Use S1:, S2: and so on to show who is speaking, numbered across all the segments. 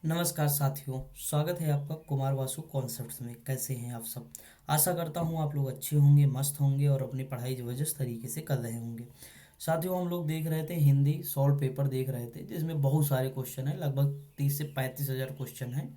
S1: नमस्कार साथियों, स्वागत है आपका कुमार वासु कॉन्सेप्ट्स में। कैसे हैं आप सब? आशा करता हूं आप लोग अच्छे होंगे, मस्त होंगे और अपनी पढ़ाई जबरदस्त तरीके से कर रहे होंगे। साथियों, हम लोग देख रहे थे हिंदी सॉल्व पेपर देख रहे थे, जिसमें बहुत सारे क्वेश्चन हैं, लगभग 30 से 35 हज़ार क्वेश्चन हैं।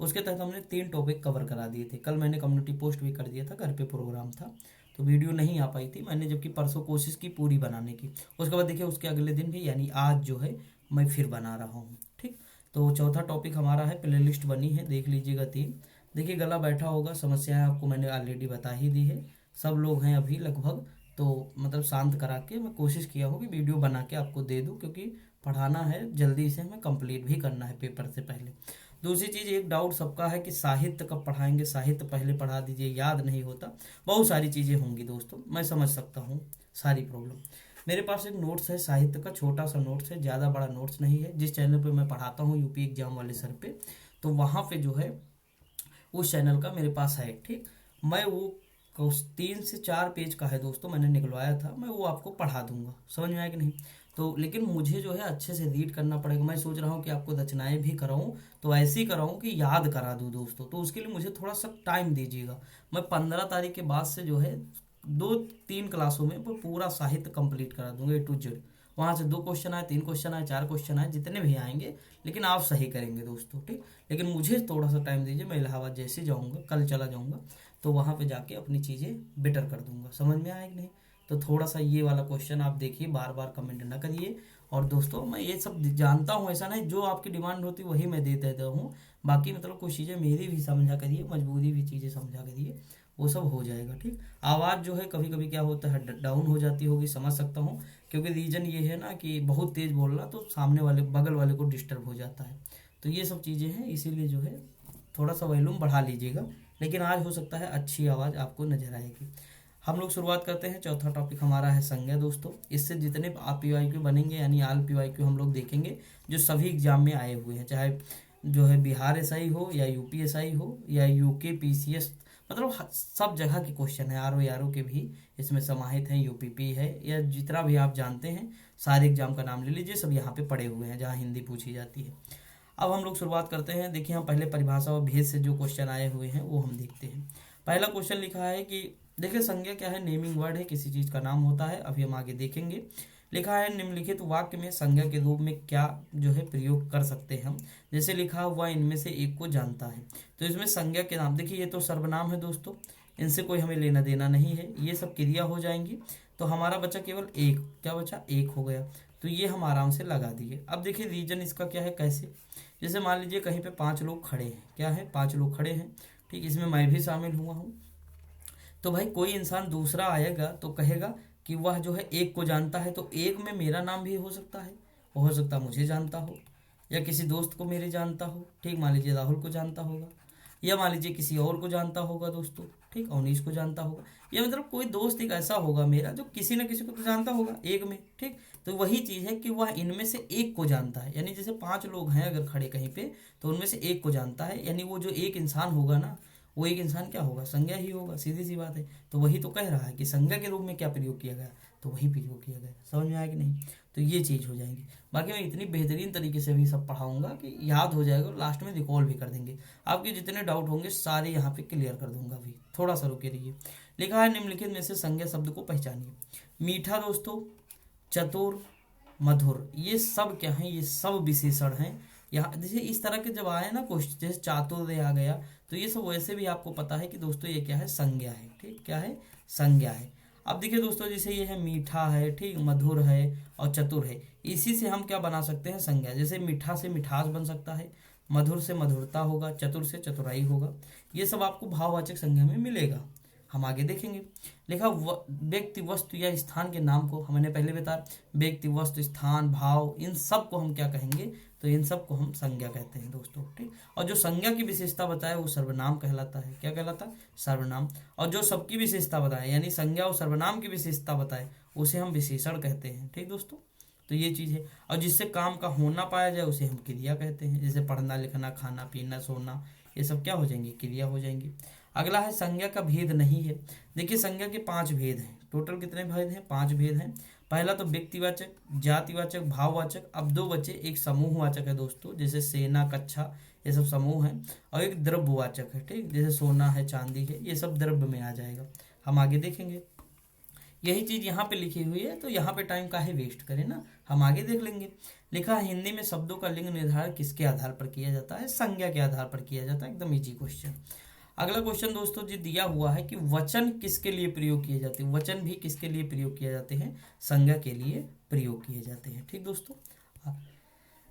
S1: उसके तहत हमने 3 टॉपिक कवर करा दिए थे। कल मैंने कम्युनिटी पोस्ट भी कर दिया था, घर पे प्रोग्राम था तो वीडियो नहीं आ पाई थी मैंने, जबकि परसों कोशिश की पूरी बनाने की। उसके बाद देखिए उसके अगले दिन भी यानी आज जो है मैं फिर बना रहा हूँ। ठीक, तो चौथा टॉपिक हमारा है, प्लेलिस्ट बनी है, देख लीजिएगा 3। देखिए गला बैठा होगा, समस्याएं आपको मैंने ऑलरेडी बता ही दी है। सब लोग हैं अभी लगभग, तो मतलब शांत करा के मैं कोशिश किया हूँ कि वीडियो बना के आपको दे दूँ, क्योंकि पढ़ाना है, जल्दी से हमें कंप्लीट भी करना है पेपर से पहले। दूसरी चीज़, एक डाउट सबका है कि साहित्य कब पढ़ाएंगे, साहित्य पहले पढ़ा दीजिए, याद नहीं होता। बहुत सारी चीज़ें होंगी दोस्तों, मैं समझ सकता हूँ सारी प्रॉब्लम। मेरे पास एक नोट्स है साहित्य का, छोटा सा नोट्स है, ज़्यादा बड़ा नोट्स नहीं है। जिस चैनल पे मैं पढ़ाता हूँ यूपी एग्जाम वाले सर पे, तो वहाँ पे जो है उस चैनल का मेरे पास है। ठीक, मैं वो 3 से 4 पेज का है दोस्तों, मैंने निकलवाया था, मैं वो आपको पढ़ा दूंगा। समझ में आया कि नहीं? तो लेकिन मुझे जो है अच्छे से रीड करना पड़ेगा। मैं सोच रहा हूँ कि आपको रचनाएं भी कराऊं, तो ऐसी कराऊं कि याद करा दूं दोस्तों। तो उसके लिए मुझे थोड़ा सा टाइम दीजिएगा। मैं 15 तारीख के बाद से जो है 2-3 क्लासों में वो पूरा साहित्य कंप्लीट करा दूंगा A to Z। वहाँ से 2 क्वेश्चन आए, 3 क्वेश्चन आए, 4 क्वेश्चन आए, जितने भी आएंगे, लेकिन आप सही करेंगे दोस्तों। ठीक, लेकिन मुझे थोड़ा सा टाइम दीजिए। मैं इलाहाबाद जैसे जाऊँगा, कल चला जाऊँगा, तो वहाँ पे जाके अपनी चीज़ें बेटर कर दूंगा। समझ में आया कि नहीं? तो थोड़ा सा ये वाला क्वेश्चन आप देखिए, बार बार कमेंट ना करिए। और दोस्तों मैं ये सब जानता हूँ, ऐसा नहीं, जो आपकी डिमांड होती है वही मैं दे देता हूँ। बाकी मतलब कुछ चीज़ें मेरी भी समझा करिए, मजबूरी भी चीज़ें समझा करिए, वो सब हो जाएगा। ठीक, आवाज़ जो है कभी कभी क्या होता है डाउन हो जाती होगी, समझ सकता हूँ, क्योंकि रीज़न ये है ना कि बहुत तेज़ बोलना तो सामने वाले बगल वाले को डिस्टर्ब हो जाता है। तो ये सब चीज़ें हैं, इसीलिए जो है थोड़ा सा वॉल्यूम बढ़ा लीजिएगा। लेकिन आज हो सकता है अच्छी आवाज़ आपको नजर आएगी। हम लोग शुरुआत करते हैं। चौथा टॉपिक हमारा है संज्ञा दोस्तों। इससे जितने PYQ बनेंगे यानी ऑल PYQ हम लोग देखेंगे, जो सभी एग्जाम में आए हुए हैं, चाहे जो है बिहार SI हो या यूपी SI हो या यूके PCS, मतलब सब जगह के क्वेश्चन है। RO के भी इसमें समाहित हैं, UPP है, या जितना भी आप जानते हैं सारे एग्जाम का नाम ले लीजिए, सब यहाँ पे पड़े हुए हैं जहाँ हिंदी पूछी जाती है। अब हम लोग शुरुआत करते हैं। देखिए हम पहले परिभाषा और भेद से जो क्वेश्चन आए हुए हैं वो हम देखते हैं। पहला क्वेश्चन लिखा है कि देखिए संज्ञा क्या है, नेमिंग वर्ड है, किसी चीज का नाम होता है। अभी हम आगे देखेंगे। लिखा है निम्नलिखित वाक्य में संज्ञा के रूप में क्या जो है प्रयोग कर सकते हैं हम। जैसे लिखा हुआ इनमें से एक को जानता है, तो इसमें संज्ञा के नाम, देखिए ये तो सर्वनाम है दोस्तों, इनसे कोई हमें लेना देना नहीं है, ये सब क्रिया हो जाएंगी। तो हमारा बचा केवल एक, क्या बचा? एक हो गया। तो ये हम आराम से लगा दिए। अब देखिए रीजन इसका क्या है, कैसे? जैसे मान लीजिए कहीं पे 5 लोग खड़े हैं, क्या है, 5 लोग खड़े हैं। ठीक, इसमें मैं भी शामिल हुआ हूँ। तो भाई कोई इंसान दूसरा आएगा तो कहेगा कि वह जो है एक को जानता है, तो एक में मेरा नाम भी हो सकता है, वो हो सकता मुझे जानता हो, या किसी दोस्त को मेरे जानता हो। ठीक, मान लीजिए राहुल को जानता होगा, या मान लीजिए किसी और को जानता होगा दोस्तों। ठीक, अवनीश को जानता होगा, या मतलब कोई दोस्त एक ऐसा होगा मेरा जो किसी न किसी को तो जानता होगा एक में। ठीक, तो वही चीज़ है कि वह इनमें से एक को जानता है, यानी जैसे 5 लोग हैं अगर खड़े कहीं पे, तो उनमें से एक को जानता है, यानी वो जो एक इंसान होगा ना, वो एक इंसान क्या होगा? संज्ञा ही होगा, सीधी सी बात है। तो वही तो कह रहा है कि संज्ञा के रूप में क्या प्रयोग किया गया, तो वही प्रयोग किया गया। समझ में आया कि नहीं? तो ये चीज़ हो जाएगी। बाकी मैं इतनी बेहतरीन तरीके से अभी सब पढ़ाऊंगा कि याद हो जाएगा, लास्ट में रिकॉल भी कर देंगे। आपके जितने डाउट होंगे सारे यहाँ पे क्लियर कर दूंगा। अभी थोड़ा सा रुके रहिए। लिखा है निम्नलिखित में से संज्ञा शब्द को पहचानिए। मीठा दोस्तों, चतुर, मधुर, ये सब क्या है? ये सब विशेषण हैं। यहाँ जैसे इस तरह के जब आए ना क्वेश्चन, जैसे चातुर्य आ गया, तो ये सब वैसे भी आपको पता है कि दोस्तों ये क्या है? संज्ञा है। ठीक, क्या है? संज्ञा है। अब देखिए दोस्तों, जैसे ये है मीठा है, ठीक, मधुर है और चतुर है, इसी से हम क्या बना सकते हैं? संज्ञा। जैसे मीठा से मिठास बन सकता है, मधुर से मधुरता होगा, चतुर से चतुराई होगा। ये सब आपको भाववाचक संज्ञा में मिलेगा, हम आगे देखेंगे। लिखा व्यक्ति, वस्तु या स्थान के नाम को, हमने पहले बताया, व्यक्ति, वस्तु, स्थान, भाव, इन सब को हम क्या कहेंगे? तो इन सब को हम संज्ञा कहते हैं दोस्तों। ठीक, और जो संज्ञा की विशेषता बताए वो सर्वनाम कहलाता है। क्या कहलाता है? सर्वनाम। और जो सबकी विशेषता बताए, यानी संज्ञा और सर्वनाम की विशेषता बताए, उसे हम विशेषण कहते हैं। ठीक दोस्तों, तो ये चीज़ है। और जिससे काम का होना पाया जाए उसे हम क्रिया कहते हैं। जैसे पढ़ना, लिखना, खाना, पीना, सोना, ये सब क्या हो जाएंगी? क्रिया हो जाएंगी। अगला है संज्ञा का भेद नहीं है। देखिए संज्ञा के 5 भेद हैं। टोटल कितने भेद हैं? 5 भेद हैं। पहला तो व्यक्तिवाचक, जातिवाचक, भाववाचक। अब दो बचे, एक समूहवाचक है दोस्तों, जैसे सेना, कक्षा, ये सब समूह है, और एक द्रव्यवाचक है, ठीक, जैसे सोना है, चांदी है, ये सब द्रव्य में आ जाएगा। हम आगे देखेंगे, यही चीज यहाँ पे लिखी हुई है, तो यहाँ पे टाइम काहे वेस्ट करें ना, हम आगे देख लेंगे। लिखा है, हिंदी में शब्दों का लिंग निर्धारण किसके आधार पर किया जाता है? संज्ञा के आधार पर किया जाता है। एकदम इजी क्वेश्चन। अगला क्वेश्चन दोस्तों जी दिया हुआ है कि वचन किसके लिए प्रयोग किए जाते हैं? वचन भी किसके लिए प्रयोग किए जाते हैं? संज्ञा के लिए प्रयोग किए जाते हैं। ठीक दोस्तों,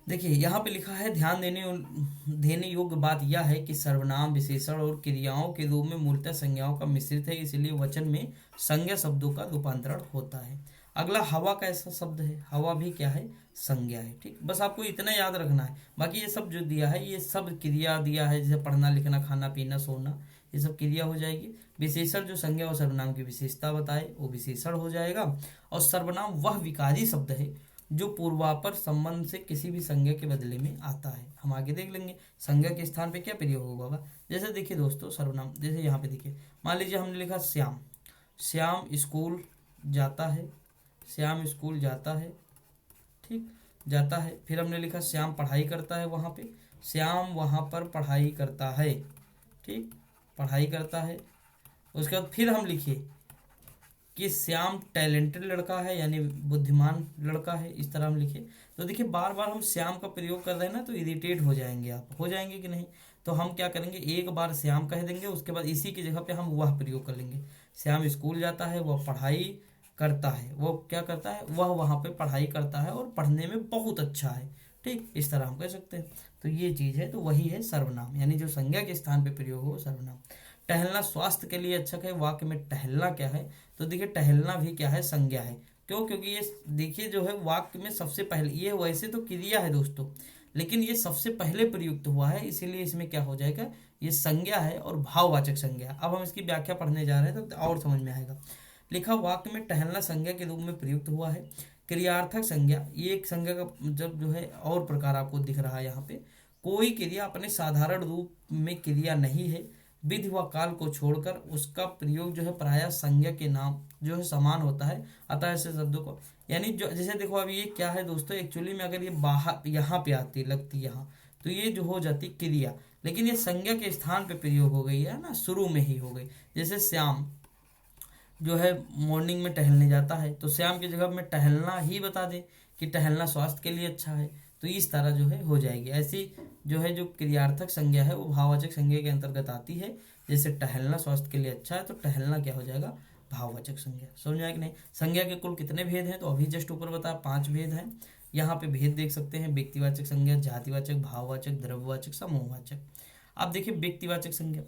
S1: देखिए यहाँ पे लिखा है, ध्यान देने योग्य बात यह है कि सर्वनाम, विशेषण और क्रियाओं के रूप में मूलतः संज्ञाओं का मिश्रित है, इसलिए वचन में संज्ञा शब्दों का रूपांतरण होता है। अगला हवा कैसा शब्द है? हवा भी क्या है? संज्ञा है। ठीक, बस आपको इतना याद रखना है, बाकी ये सब जो दिया है ये सब क्रिया दिया है, जैसे पढ़ना, लिखना, खाना, पीना, सोना, ये सब क्रिया हो जाएगी। विशेषण जो संज्ञा और सर्वनाम की विशेषता बताए वो विशेषण हो जाएगा, और सर्वनाम वह विकारी शब्द है जो पूर्वापर संबंध से किसी भी संज्ञा के बदले में आता है। हम आगे देख लेंगे संज्ञा के स्थान पे क्या प्रयोग होगा। जैसे देखिए दोस्तों, सर्वनाम, जैसे यहाँ पे देखिए, मान लीजिए हमने लिखा श्याम, श्याम स्कूल जाता है, श्याम स्कूल जाता है, ठीक, जाता है। फिर हमने लिखा श्याम पढ़ाई करता है, वहाँ पे श्याम वहाँ पर पढ़ाई करता है, ठीक, पढ़ाई करता है। उसके बाद फिर हम लिखे कि श्याम टैलेंटेड लड़का है, यानी बुद्धिमान लड़का है, इस तरह हम लिखे। तो देखिए बार बार हम श्याम का प्रयोग कर रहे हैं ना, तो इरिटेट हो जाएंगे आप, हो जाएंगे कि नहीं। तो हम क्या करेंगे, एक बार श्याम कह देंगे, उसके बाद इसी की जगह पे हम वह प्रयोग कर लेंगे। श्याम स्कूल जाता है, वह पढ़ाई करता है, वो क्या करता है, वह वहाँ पे पढ़ाई करता है और पढ़ने में बहुत अच्छा है, ठीक, इस तरह हम कह सकते हैं। तो ये चीज है, तो वही है सर्वनाम, यानी जो संज्ञा के स्थान पे प्रयोग हो सर्वनाम। टहलना स्वास्थ्य के लिए अच्छा है, वाक्य में टहलना क्या है? तो देखिए टहलना भी क्या है? संज्ञा है। क्यों? क्योंकि ये देखिए जो है वाक्य में सबसे पहले, ये वैसे तो क्रिया है दोस्तों, लेकिन ये सबसे पहले प्रयुक्त हुआ है, इसीलिए इसमें क्या हो जाएगा, ये संज्ञा है और भाववाचक संज्ञा। अब हम इसकी व्याख्या पढ़ने जा रहे हैं तो और समझ में आएगा। लिखा, वाक्य में टहलना संज्ञा के रूप में प्रयुक्त हुआ है। क्रियार्थक संज्ञा, ये एक संज्ञा का जब जो है और प्रकार आपको दिख रहा है यहाँ पे, कोई क्रिया अपने साधारण रूप में क्रिया नहीं है, विधि व काल को छोड़कर उसका प्रयोग जो है प्रायः संज्ञा के नाम जो है समान होता है, अतः ऐसे शब्दों को, यानी जो जैसे देखो अभी ये क्या है दोस्तों, एक्चुअली में अगर ये बाहर यहाँ पे आती लगती यहाँ, तो ये जो हो जाती क्रिया, लेकिन ये संज्ञा के स्थान पे प्रयोग हो गई है ना, शुरू में ही हो गई। जैसे श्याम जो है मॉर्निंग में टहलने जाता है, तो श्याम की जगह में टहलना ही बता दे कि टहलना स्वास्थ्य के लिए अच्छा है, तो इस तरह जो है हो जाएगी। ऐसी जो है जो क्रियार्थक संज्ञा है वो भाववाचक संज्ञा के अंतर्गत आती है। जैसे टहलना स्वास्थ्य के लिए अच्छा है, तो टहलना क्या हो जाएगा, भाववाचक संज्ञा। समझ आया कि नहीं? संज्ञा के कुल कितने भेद हैं? तो अभी जस्ट ऊपर बताया 5 भेद हैं। यहाँ पे भेद देख सकते हैं, व्यक्तिवाचक संज्ञा, जातिवाचक, भाववाचक, द्रव्यवाचक, समूहवाचक। अब देखिए व्यक्तिवाचक संज्ञा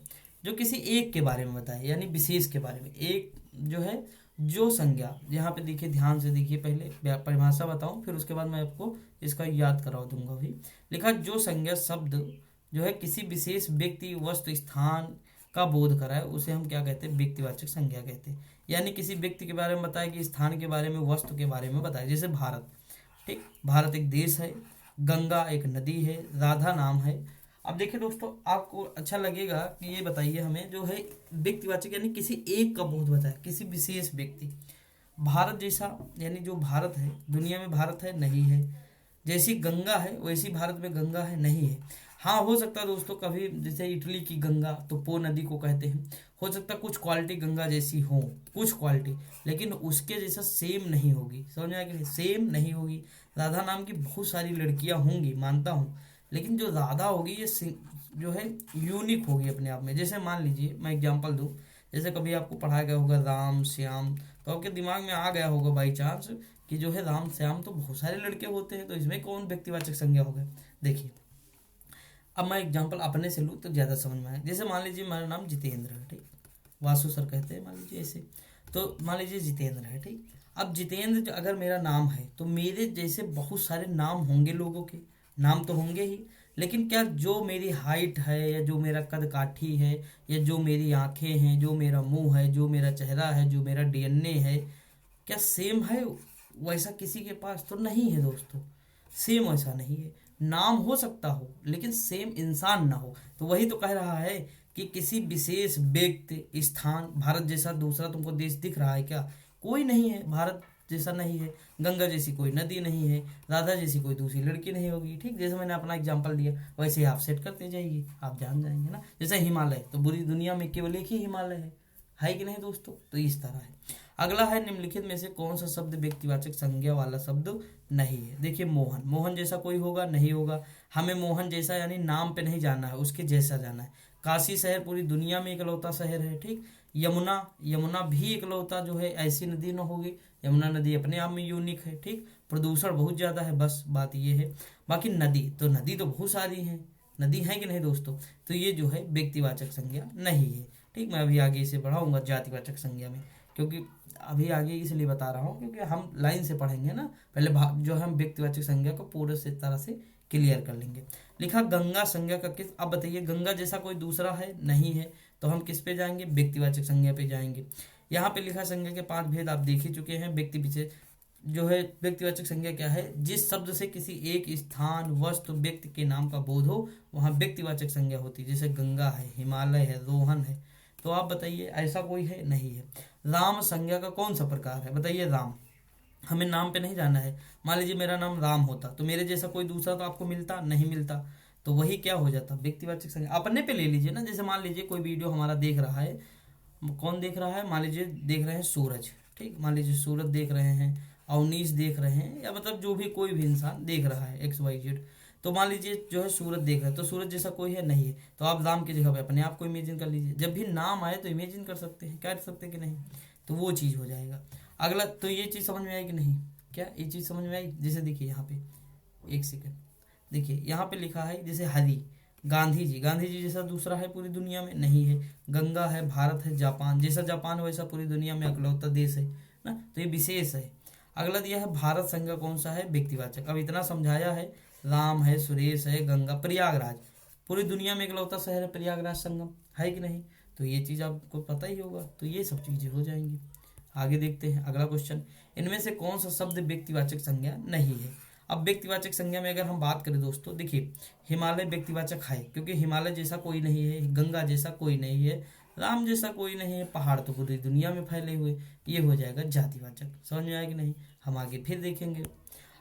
S1: जो किसी एक के बारे में बताए, यानी विशेष के बारे में, एक जो है जो संज्ञा, यहाँ पे देखिए ध्यान से देखिए, पहले परिभाषा बताऊं फिर उसके बाद मैं आपको इसका याद करा दूंगा भी। लिखा, जो संज्ञा शब्द जो है किसी विशेष व्यक्ति, वस्तु, स्थान का बोध कराए उसे हम क्या कहते हैं, व्यक्तिवाचक संज्ञा कहते हैं। यानी किसी व्यक्ति के बारे में बताए, कि स्थान के बारे में, वस्तु के बारे में बताए। जैसे भारत, ठीक, भारत एक देश है, गंगा एक नदी है, राधा नाम है। अब देखिए दोस्तों आपको अच्छा लगेगा कि ये बताइए हमें जो है व्यक्तिवाचक, यानी किसी एक का बोध बताया, किसी विशेष व्यक्ति। भारत जैसा, यानी जो भारत है दुनिया में भारत है नहीं है, जैसी गंगा है वैसी भारत में गंगा है नहीं है। हाँ हो सकता है दोस्तों कभी, जैसे इटली की गंगा तो पो नदी को कहते हैं, हो सकता है कुछ क्वालिटी गंगा जैसी हो, कुछ क्वालिटी, लेकिन उसके जैसा सेम नहीं होगी। समझ में आया कि नहीं? सेम नहीं होगी। राधा नाम की बहुत सारी लड़कियां होंगी, मानता हूँ, लेकिन जो राधा होगी ये जो है यूनिक होगी अपने आप में। जैसे मान लीजिए मैं एग्जांपल दूं, जैसे कभी आपको पढ़ाया गया होगा राम श्याम, तो आपके दिमाग में आ गया होगा बाई चांस कि जो है राम श्याम तो बहुत सारे लड़के होते हैं, तो इसमें कौन व्यक्तिवाचक संज्ञा हो गया। देखिए अब मैं एग्जांपल अपने से लूँ तो ज़्यादा समझ में आए। जैसे मान लीजिए मेरा नाम जितेंद्र है, ठीक, वासु सर कहते हैं मान लीजिए ऐसे, तो मान लीजिए जितेंद्र है, ठीक। अब जितेंद्र अगर मेरा नाम है तो मेरे जैसे बहुत सारे नाम होंगे, लोगों के नाम तो होंगे ही, लेकिन क्या जो मेरी हाइट है, या जो मेरा कद काठी है, या जो मेरी आंखें हैं, जो मेरा मुंह है, जो मेरा चेहरा है, जो मेरा डीएनए है, क्या सेम है वैसा किसी के पास? तो नहीं है दोस्तों, सेम वैसा नहीं है। नाम हो सकता हो लेकिन सेम इंसान ना हो। तो वही तो कह रहा है कि किसी विशेष व्यक्ति, स्थान, भारत जैसा दूसरा तुमको देश दिख रहा है क्या? कोई नहीं है। भारत जैसा नहीं है, गंगा जैसी कोई नदी नहीं है, राधा जैसी कोई दूसरी लड़की नहीं होगी। ठीक, जैसे मैंने अपना एग्जांपल दिया वैसे ही आप सेट करते जाइए, आप जान जाएंगे ना। जैसे हिमालय, तो पूरी दुनिया में केवल एक ही हिमालय है कि नहीं दोस्तों? तो इस तरह है। अगला है, निम्नलिखित में से कौन सा शब्द व्यक्तिवाचक संज्ञा वाला शब्द नहीं है? देखिए, मोहन, मोहन जैसा कोई होगा? नहीं होगा। हमें मोहन जैसा यानी नाम पे नहीं जाना है, उसके जैसा जाना है। काशी शहर पूरी दुनिया में इकलौता शहर है। ठीक, यमुना, यमुना भी इकलौता जो है ऐसी नदी न होगी, यमुना नदी अपने आप में यूनिक है। ठीक, प्रदूषण बहुत ज्यादा है, बस बात ये है। बाकी नदी तो बहुत सारी है, नदी है कि नहीं दोस्तों? तो ये जो है व्यक्तिवाचक संज्ञा नहीं है। ठीक, मैं अभी आगे इसे बढ़ाऊंगा जातिवाचक संज्ञा में, क्योंकि अभी आगे इसलिए बता रहा हूँ क्योंकि हम लाइन से पढ़ेंगे ना, पहले जो है हम व्यक्तिवाचक संज्ञा को पूरे से तरह से क्लियर कर लेंगे। लिखा गंगा संज्ञा का किस, अब बताइए गंगा जैसा कोई दूसरा है? नहीं है। तो हम किस पे जाएंगे? व्यक्तिवाचक संज्ञा पे जाएंगे। यहाँ पे लिखा संज्ञा के 5 भेद आप देख ही चुके हैं। व्यक्ति पीछे जो है व्यक्तिवाचक संज्ञा क्या है? जिस शब्द से किसी एक स्थान, वस्तु, व्यक्ति के नाम का बोध हो वहां व्यक्तिवाचक संज्ञा होती है। जैसे गंगा है, हिमालय है, रोहन है। तो आप बताइए ऐसा कोई है? नहीं है। राम संज्ञा का कौन सा प्रकार है? बताइए। राम, हमें नाम पे नहीं जाना है। मान लीजिए मेरा नाम राम होता तो मेरे जैसा कोई दूसरा तो आपको मिलता नहीं? मिलता। तो वही क्या हो जाता? व्यक्तिवाचक संज्ञा। अपने पे ले लीजिए ना, जैसे मान लीजिए कोई वीडियो हमारा देख रहा है, कौन देख रहा है? मान लीजिए देख रहे हैं सूरज। ठीक, मान लीजिए सूरज देख रहे हैं, अवनीश देख रहे हैं, या मतलब जो भी कोई भी इंसान देख रहा है XYZ। तो मान लीजिए जो है सूरज देख रहा है, तो सूरज जैसा कोई है? नहीं है। तो आप राम की जगह पे अपने आप को इमेजिन कर लीजिए। जब भी नाम आए तो इमेजिन कर सकते हैं, कर सकते हैं कि नहीं? तो वो चीज हो जाएगा। अगला, तो ये चीज समझ में आई कि नहीं? क्या ये चीज समझ में आई? जैसे देखिए यहाँ पे, एक सेकेंड, देखिए यहाँ पे लिखा है जैसे हरि, गांधी जी, गांधी जी जैसा दूसरा है पूरी दुनिया में? नहीं है। गंगा है, भारत है, जापान, जैसा जापान वैसा पूरी दुनिया में अकलौता देश है ना, तो ये विशेष है। अगला दिया है भारत संज्ञा कौन सा है? व्यक्तिवाचक। अब इतना समझाया है, राम है, सुरेश है, गंगा, प्रयागराज, पूरी दुनिया में इकलौता शहर है प्रयागराज संगम, है कि नहीं? तो ये चीज आपको पता ही होगा। तो ये सब चीजें हो जाएंगी। आगे देखते हैं अगला क्वेश्चन, इनमें से कौन सा शब्द व्यक्तिवाचक संज्ञा नहीं है? अब व्यक्तिवाचक संज्ञा में अगर हम बात करें दोस्तों, देखिए हिमालय व्यक्तिवाचक है, क्योंकि हिमालय जैसा कोई नहीं है, गंगा जैसा कोई नहीं है, राम जैसा कोई नहीं है, पहाड़ तो पूरी दुनिया में फैले हुए, ये हो जाएगा जातिवाचक। समझ में आया कि नहीं? हम आगे फिर देखेंगे।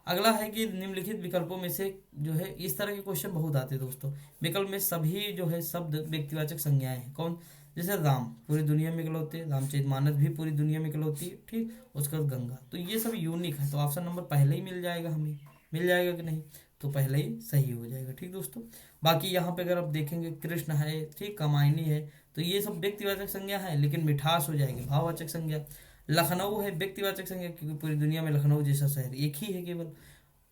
S1: अगला है कि निम्नलिखित विकल्पों में से जो है, इस तरह के क्वेश्चन बहुत आते हैं दोस्तों, विकल्प में सभी जो है शब्द व्यक्तिवाचक संज्ञाएं हैं। कौन? जैसे राम पूरी दुनिया में इकलौते, रामचरितमानस भी पूरी दुनिया में इकलौती है। ठीक, उसके बाद गंगा, तो ये सब यूनिक है। तो ऑप्शन नंबर पहले ही मिल जाएगा, हमें मिल जाएगा कि नहीं? तो पहले ही सही हो जाएगा। ठीक दोस्तों, बाकी यहाँ पे अगर आप देखेंगे कृष्ण है, ठीक, कामायनी है, तो ये सब व्यक्तिवाचक संज्ञा है, लेकिन मिठास हो जाएगी भाववाचक संज्ञा। लखनऊ है व्यक्तिवाचक संज्ञा, क्योंकि पूरी दुनिया में लखनऊ जैसा शहर एक ही है केवल।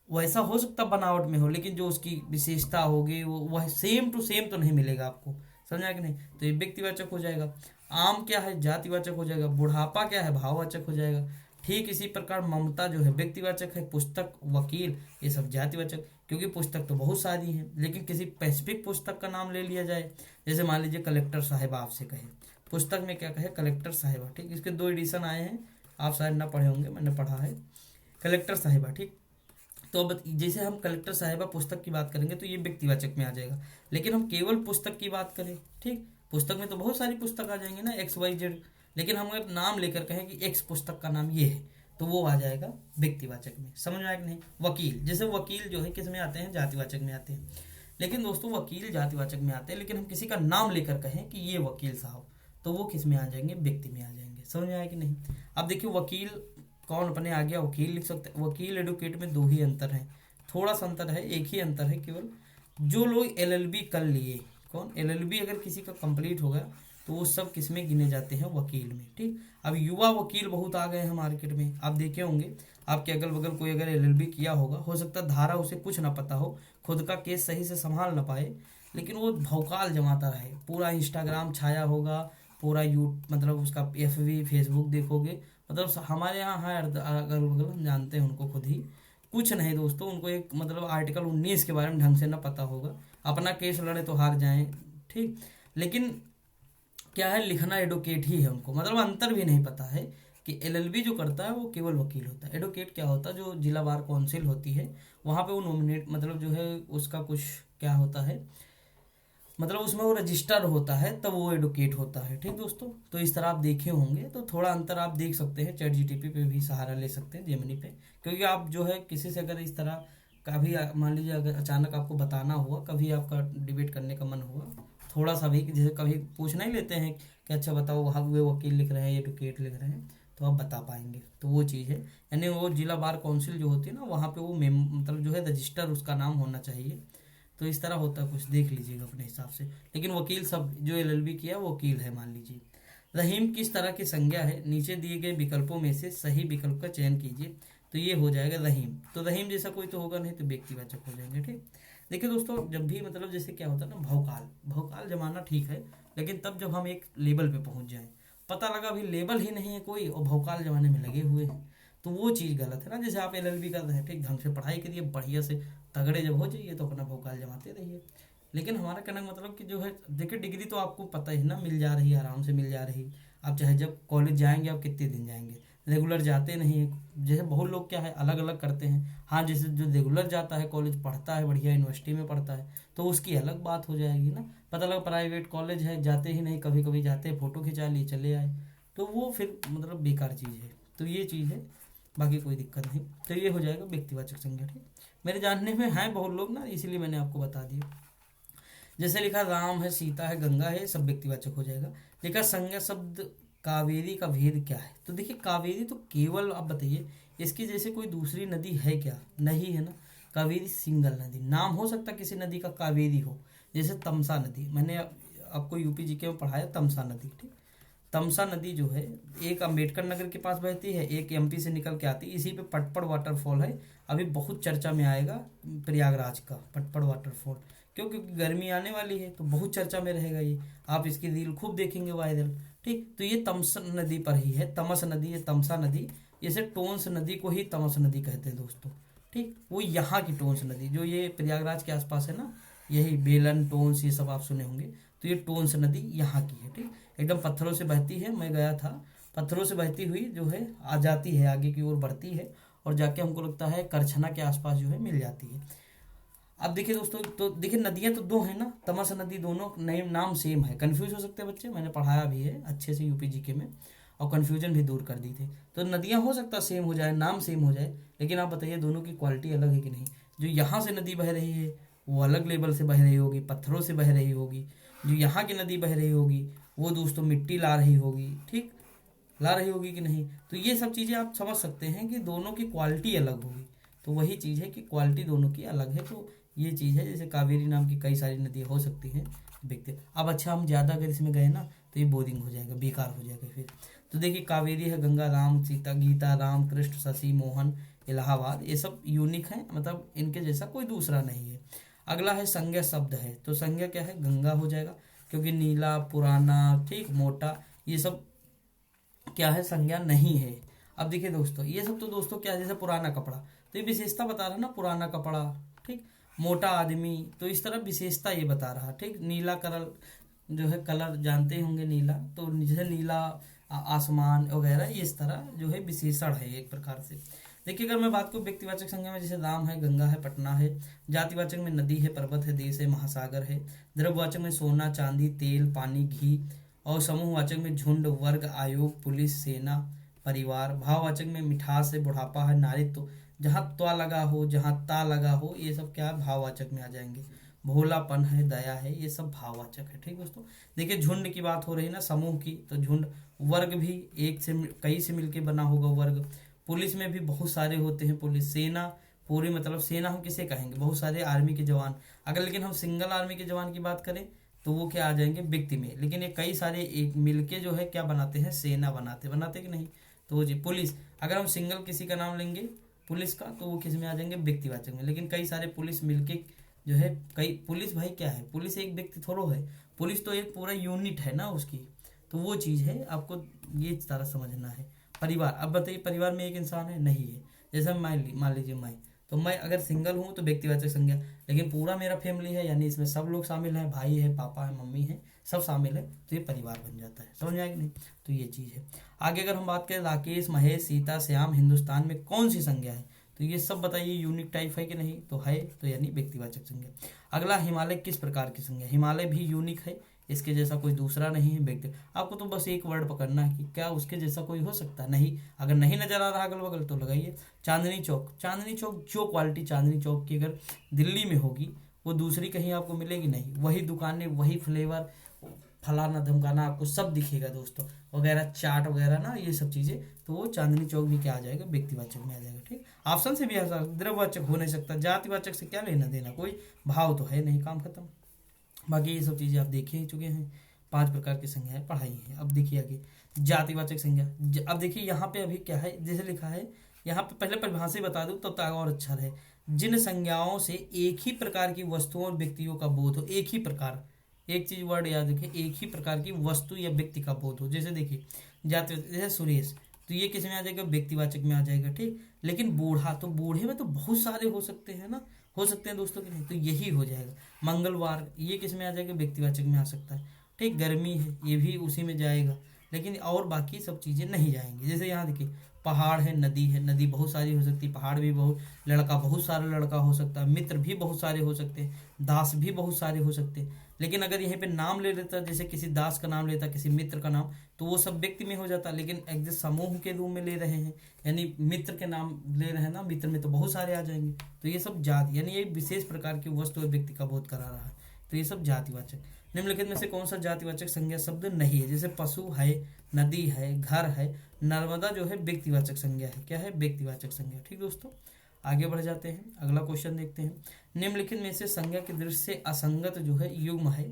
S1: वैसा हो सकता बनावट में हो, लेकिन जो उसकी विशेषता होगी वो वह सेम टू सेम तो नहीं मिलेगा आपको। समझा कि नहीं? तो ये व्यक्तिवाचक हो जाएगा। आम क्या है? जातिवाचक हो जाएगा। बुढ़ापा क्या है? भाववाचक हो जाएगा। ठीक इसी प्रकार ममता जो है व्यक्तिवाचक है। पुस्तक, वकील, ये सब जातिवाचक, क्योंकि पुस्तक तो बहुत सारी हैं, लेकिन किसी स्पेसिफिक पुस्तक का नाम ले लिया जाए, जैसे मान लीजिए कलेक्टर साहिबा आपसे कहे, पुस्तक में क्या कहे? कलेक्टर साहिबा। ठीक, इसके 2 एडिशन आए हैं, आप शायद ना पढ़े होंगे, मैंने पढ़ा है, कलेक्टर साहिबा। ठीक, तो अब जैसे हम कलेक्टर साहिबा पुस्तक की बात करेंगे तो ये व्यक्तिवाचक में आ जाएगा, लेकिन हम केवल पुस्तक की बात करें, ठीक, पुस्तक में तो बहुत सारी पुस्तक आ जाएंगी ना, XYZ, लेकिन हम अगर नाम लेकर कहें कि X पुस्तक का नाम ये है, तो वो आ जाएगा व्यक्तिवाचक में। समझ में आया कि नहीं? वकील, जैसे वकील जो है किस में आते हैं? जातिवाचक में आते हैं। लेकिन दोस्तों वकील जातिवाचक में आते हैं, लेकिन हम किसी का नाम लेकर कहें कि ये वकील साहब, तो वो किस में आ जाएंगे? व्यक्ति में आ जाएंगे। समझ में आया कि नहीं? अब देखिए वकील कौन अपने आ गया? वकील लिख सकते हैं। वकील एडवोकेट में 2 ही अंतर है, थोड़ा सा अंतर है, एक ही अंतर है केवल, जो लोग LLB कर लिए, कौन? LLB अगर किसी का कंप्लीट हो गया तो वो सब किस में गिने जाते हैं? वकील में। ठीक, अब युवा वकील बहुत आ गए हैं मार्केट में, आप देखे होंगे, आपके अगल बगल कोई अगर LLB किया होगा, हो सकता है धारा उसे कुछ ना पता हो, खुद का केस सही से संभाल ना पाए, लेकिन वो भौकाल जमाता रहे, पूरा इंस्टाग्राम छाया होगा, पूरा मतलब उसका FB फेसबुक देखोगे, मतलब हमारे यहाँ है अगल बगल, हम जानते हैं उनको, खुद ही कुछ नहीं दोस्तों, उनको एक मतलब आर्टिकल 19 के बारे में ढंग से ना पता होगा, अपना केस लड़े तो हार जाएं। ठीक, लेकिन क्या है, लिखना एडवोकेट ही है उनको, मतलब अंतर भी नहीं पता है कि LLB जो करता है वो केवल वकील होता है। एडवोकेट क्या होता है? जो जिला बार काउंसिल होती है वहाँ पे वो नॉमिनेट, मतलब जो है उसका कुछ क्या होता है, मतलब उसमें वो रजिस्टर होता है तब वो एडवोकेट होता है। ठीक दोस्तों, तो इस तरह आप देखे होंगे, तो थोड़ा अंतर आप देख सकते हैं। चैट जीटीपी पे भी सहारा ले सकते हैं, जेमिनी पे, क्योंकि आप जो है किसी से अगर इस तरह कभी मान लीजिए अगर अचानक आपको बताना हुआ, कभी आपका डिबेट करने का मन हुआ थोड़ा सा भी, जैसे कभी पूछना ही लेते हैं कि अच्छा बताओ वहाँ वे वकील लिख रहे हैं, एडवोकेट लिख रहे हैं, तो आप बता पाएंगे। तो वो चीज़ है, यानी वो जिला बार काउंसिल जो होती है ना, वहाँ पे वो मतलब जो है रजिस्टर उसका नाम होना चाहिए। तो इस तरह होता है कुछ, देख लीजिएगा अपने हिसाब से। लेकिन वकील सब जो एलएलबी किया वो वकील है मान लीजिए। रहीम किस तरह की संज्ञा है, नीचे दिए गए विकल्पों में से सही विकल्प का चयन कीजिए। तो ये हो जाएगा रहीम। तो रहीम जैसा कोई तो होगा नहीं, तो व्यक्तिवाचक हो जाएंगे। ठीक, देखिए दोस्तों, जब भी मतलब जैसे क्या होता है ना, भौकाल भौकाल जमाना ठीक है, लेकिन तब जब हम एक लेवल पे पहुंच जाएं, पता लगा अभी लेवल ही नहीं है कोई और भौकाल जमाने में लगे हुए हैं, तो वो चीज़ गलत है ना। जैसे आप एलएलबी कर रहे हैं, ठीक ढंग से पढ़ाई करिए, बढ़िया से तगड़े जब हो जाइए तो अपना भौकाल जमाते रहिए। लेकिन हमारा कहने का मतलब कि जो है, देखिए डिग्री तो आपको पता ही ना, मिल जा रही है, आराम से मिल जा रही। आप चाहे जब कॉलेज जाएंगे, आप कितने दिन जाएंगे, रेगुलर जाते नहीं हैं। जैसे बहुत लोग क्या है अलग अलग करते हैं। हाँ, जैसे जो रेगुलर जाता है कॉलेज, पढ़ता है बढ़िया यूनिवर्सिटी में पढ़ता है, तो उसकी अलग बात हो जाएगी ना। पता लगा प्राइवेट कॉलेज है, जाते ही नहीं, कभी कभी जाते हैं, फोटो खिंचा लिए चले आए, तो वो फिर मतलब बेकार चीज़ है। तो ये चीज़ है, बाकी कोई दिक्कत नहीं। तो ये हो जाएगा व्यक्तिवाचक संज्ञा। ठीक, मेरे जानने में हैं बहुत लोग ना, इसीलिए मैंने आपको बता दिया। जैसे लिखा राम है, सीता है, गंगा है, सब व्यक्तिवाचक हो जाएगा। लिखा संज्ञा शब्द कावेरी का भेद क्या है। तो देखिए कावेरी तो केवल, आप बताइए इसकी जैसे कोई दूसरी नदी है क्या, नहीं है ना। कावेरी सिंगल नदी, नाम हो सकता किसी नदी का कावेरी हो, जैसे तमसा नदी, मैंने आपको यूपी जीके में पढ़ाया तमसा नदी। ठीक, तमसा नदी जो है एक अंबेडकर नगर के पास बहती है, एक एमपी से निकल के आती है, इसी पे पटपड़ वाटरफॉल है। अभी बहुत चर्चा में आएगा प्रयागराज का पटपड़ वाटरफॉल, क्यों, क्योंकि गर्मी आने वाली है तो बहुत चर्चा में रहेगा ये। आप इसकी रील खूब देखेंगे वायरल। ठीक, तो ये तमसा नदी पर ही है, तमस नदी है, तमसा नदी। इसे टोंस नदी को ही तमस नदी कहते हैं दोस्तों। ठीक, वो यहाँ की टोंस नदी जो ये प्रयागराज के आसपास है ना, यही बेलन टोंस ये सब आप सुने होंगे, तो ये टोंस नदी यहाँ की है। ठीक, एकदम पत्थरों से बहती है, मैं गया था, पत्थरों से बहती हुई जो है आ जाती है, आगे की ओर बढ़ती है, और जाके हमको लगता है करछना के आसपास जो है मिल जाती है। अब देखिए दोस्तों, तो देखिए नदियां तो दो है ना, तमस नदी, दोनों नेम नाम सेम है, कंफ्यूज हो सकते हैं बच्चे, मैंने पढ़ाया भी है अच्छे से यूपी जीके में, और कन्फ्यूजन भी दूर कर दी थी। तो नदियां हो सकता सेम हो जाए, नाम सेम हो जाए, लेकिन आप बताइए दोनों की क्वालिटी अलग है कि नहीं। जो यहाँ से नदी बह रही है वो अलग लेवल से बह रही होगी, पत्थरों से बह रही होगी। जो यहाँ की नदी बह रही होगी वो दोस्तों मिट्टी ला रही होगी। ठीक, ला रही होगी कि नहीं। तो ये सब चीज़ें आप समझ सकते हैं कि दोनों की क्वालिटी अलग होगी। तो वही चीज़ है कि क्वालिटी दोनों की अलग है। तो ये चीज़ है, जैसे कावेरी नाम की कई सारी नदियाँ हो सकती हैं व्यक्ति। अब अच्छा, हम ज़्यादा अगर इसमें गए ना तो ये बोरिंग हो जाएगा, बेकार हो जाएगा फिर। तो देखिए कावेरी है, गंगा, राम, सीता, गीता, राम, कृष्ण, शशि, मोहन, इलाहाबाद, ये सब यूनिक है, मतलब इनके जैसा कोई दूसरा नहीं है। अगला है संज्ञा शब्द है, तो संज्ञा क्या है, गंगा हो जाएगा, क्योंकि नीला, पुराना, ठीक, मोटा, ये सब क्या है, संज्ञा नहीं है। अब देखिए दोस्तों, ये सब तो दोस्तों क्या है, जैसे पुराना कपड़ा, तो ये विशेषता बता रहा है ना, पुराना कपड़ा। ठीक, मोटा आदमी, तो इस तरह विशेषता ये बता रहा। ठीक, नीला कलर जो है, कलर जानते ही होंगे नीला, तो जैसे नीला आसमान वगैरह, ये इस तरह जो है विशेषण है एक प्रकार से। देखिए अगर मैं बात करूँ व्यक्तिवाचक संज्ञा में, जैसे राम है, गंगा है, पटना है। जातिवाचक में नदी है, पर्वत है, देश है, महासागर है। द्रव्यवाचक में सोना, चांदी, तेल, पानी, घी। और समूहवाचक में झुंड, वर्ग, आयोग, पुलिस, सेना, परिवार। भाववाचक में मिठास है, बुढ़ापा है, नारित्व, जहाँ त्वा लगा हो, जहाँ ता लगा हो, ये सब क्या है, भाववाचक में आ जाएंगे। भोलापन है, दया है, ये सब भाववाचक है। ठीक दोस्तों, देखिए झुंड की बात हो रही है ना, समूह की, तो झुंड। वर्ग भी एक से कई से मिलके बना होगा वर्ग। पुलिस में भी बहुत सारे होते हैं पुलिस। सेना, पूरी मतलब सेना हम किसे कहेंगे, बहुत सारे आर्मी के जवान। अगर लेकिन हम सिंगल आर्मी के जवान की बात करें तो वो क्या आ जाएंगे, व्यक्ति में। लेकिन ये कई सारे एक मिलके जो है क्या बनाते हैं, सेना बनाते बनाते कि नहीं। तो जी पुलिस, अगर हम सिंगल किसी का नाम लेंगे पुलिस का, तो वो किस में आ जाएंगे, व्यक्तिवाचक में। लेकिन कई सारे पुलिस मिलके जो है, कई पुलिस भाई क्या है, पुलिस एक व्यक्ति थोड़ो है, पुलिस तो एक पूरा यूनिट है ना उसकी। तो वो चीज़ है, आपको ये सारा समझना है। परिवार, अब बताइए परिवार में एक इंसान है, नहीं है। जैसे मान लीजिए मैं, तो मैं अगर सिंगल हूँ तो व्यक्तिवाचक संज्ञा, लेकिन पूरा मेरा फैमिली है, यानी इसमें सब लोग शामिल हैं, भाई है, पापा है, मम्मी है, सब शामिल है, तो ये परिवार बन जाता है। समझ में आएगी नहीं। तो ये चीज़ है। आगे अगर हम बात करें राकेश, महेश, सीता, श्याम, हिंदुस्तान में कौन सी संज्ञा है, तो ये सब बताइए यूनिक टाइप है कि नहीं, तो है, तो यानी व्यक्तिवाचक संज्ञा। अगला, हिमालय किस प्रकार की संज्ञा। हिमालय भी यूनिक है, इसके जैसा कोई दूसरा नहीं है व्यक्ति। आपको तो बस एक वर्ड पकड़ना है कि क्या उसके जैसा कोई हो सकता है, नहीं। अगर नहीं नजर आ रहा अगल बगल तो लगाइए चांदनी चौक। चांदनी चौक, जो क्वालिटी चांदनी चौक की अगर दिल्ली में होगी वो दूसरी कहीं आपको मिलेगी नहीं। वही दुकानें, वही फ्लेवर, फलाना धमकाना आपको सब दिखेगा दोस्तों, वगैरह चाट वगैरह ना, ये सब चीजें, तो वो चांदनी चौक भी क्या आ जाएगा, व्यक्तिवाचक में आ जाएगा। ठीक, ऑप्शन से भी आ सकता, द्रव्यवाचक हो नहीं सकता, जातिवाचक से क्या लेना देना, कोई भाव तो है नहीं, काम खत्म। बाकी ये सब चीजें आप देख ही चुके हैं, 5 प्रकार की संज्ञाएं पढ़ाई है। अब देखिए आगे जातिवाचक संज्ञा। अब देखिए यहाँ पे अभी क्या है, जैसे लिखा है यहाँ पे, पहले परिभाषा बता दूं तब तक और अच्छा रहे। जिन संज्ञाओं से एक ही प्रकार की वस्तुओं और व्यक्तियों का बोध हो, एक ही प्रकार, एक चीज वर्ड याद रखिए, एक ही प्रकार की वस्तु या व्यक्ति का बोध हो। जैसे देखिए जाति, जैसे सुरेश, तो ये किस में आ जाएगा, व्यक्तिवाचक में आ जाएगा। ठीक, लेकिन बूढ़ा, तो बूढ़े में तो बहुत सारे हो सकते हैं ना, हो सकते हैं दोस्तों कि नहीं, तो यही हो जाएगा। मंगलवार, ये किस में आ जाएगा, व्यक्तिवाचक में आ सकता है। ठीक, गर्मी है, ये भी उसी में जाएगा, लेकिन और बाकी सब चीजें नहीं जाएंगी। जैसे यहाँ देखिए पहाड़ है, नदी बहुत सारी हो सकती है, पहाड़ भी बहुत, लड़का बहुत सारा लड़का हो सकता है, मित्र भी बहुत सारे हो सकते हैं, दास भी बहुत सारे हो सकते हैं। लेकिन अगर यहीं पे नाम ले लेता, जैसे किसी दास का नाम लेता, किसी मित्र का नाम, तो वो सब व्यक्ति में हो जाता। लेकिन एक समूह के रूप में ले रहे हैं, यानी मित्र के नाम ले रहे हैं ना, मित्र में तो बहुत सारे आ जाएंगे, तो ये सब जाति, यानी एक विशेष प्रकार की वस्तु और व्यक्ति का बोध करा रहा है, तो ये सब जातिवाचक। निम्नलिखित में से कौन सा जातिवाचक संज्ञा शब्द नहीं है। जैसे पशु है, नदी है, घर है, नर्मदा जो है व्यक्तिवाचक संज्ञा है, क्या है, व्यक्तिवाचक संज्ञा। ठीक दोस्तों, आगे बढ़ जाते हैं, अगला क्वेश्चन देखते हैं। निम्नलिखित में से संज्ञा की दृष्टि से असंगत जो है युग्म है।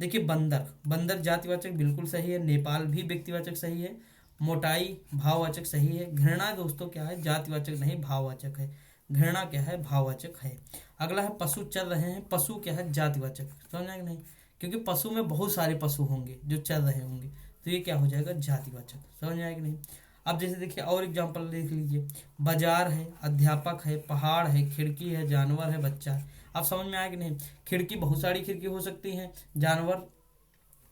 S1: देखिए बंदर, बंदर जातिवाचक बिल्कुल सही है। नेपाल भी व्यक्तिवाचक सही है। मोटाई भाववाचक सही है। घृणा दोस्तों क्या है, जातिवाचक नहीं, भाववाचक है। घृणा क्या है, भाववाचक है। अगला है पशु चल रहे हैं, पशु क्या है, जातिवाचक। समझा कि नहीं, क्योंकि पशु में बहुत सारे पशु होंगे जो चल रहे होंगे, तो ये क्या हो जाएगा, जातिवाचक। समझ में आएगा नहीं। अब जैसे देखिए और एग्जांपल देख लीजिए, बाजार है, अध्यापक है, पहाड़ है, खिड़की है, जानवर है, बच्चा है। अब समझ में आएगा नहीं, खिड़की बहुत सारी खिड़की हो सकती हैं, जानवर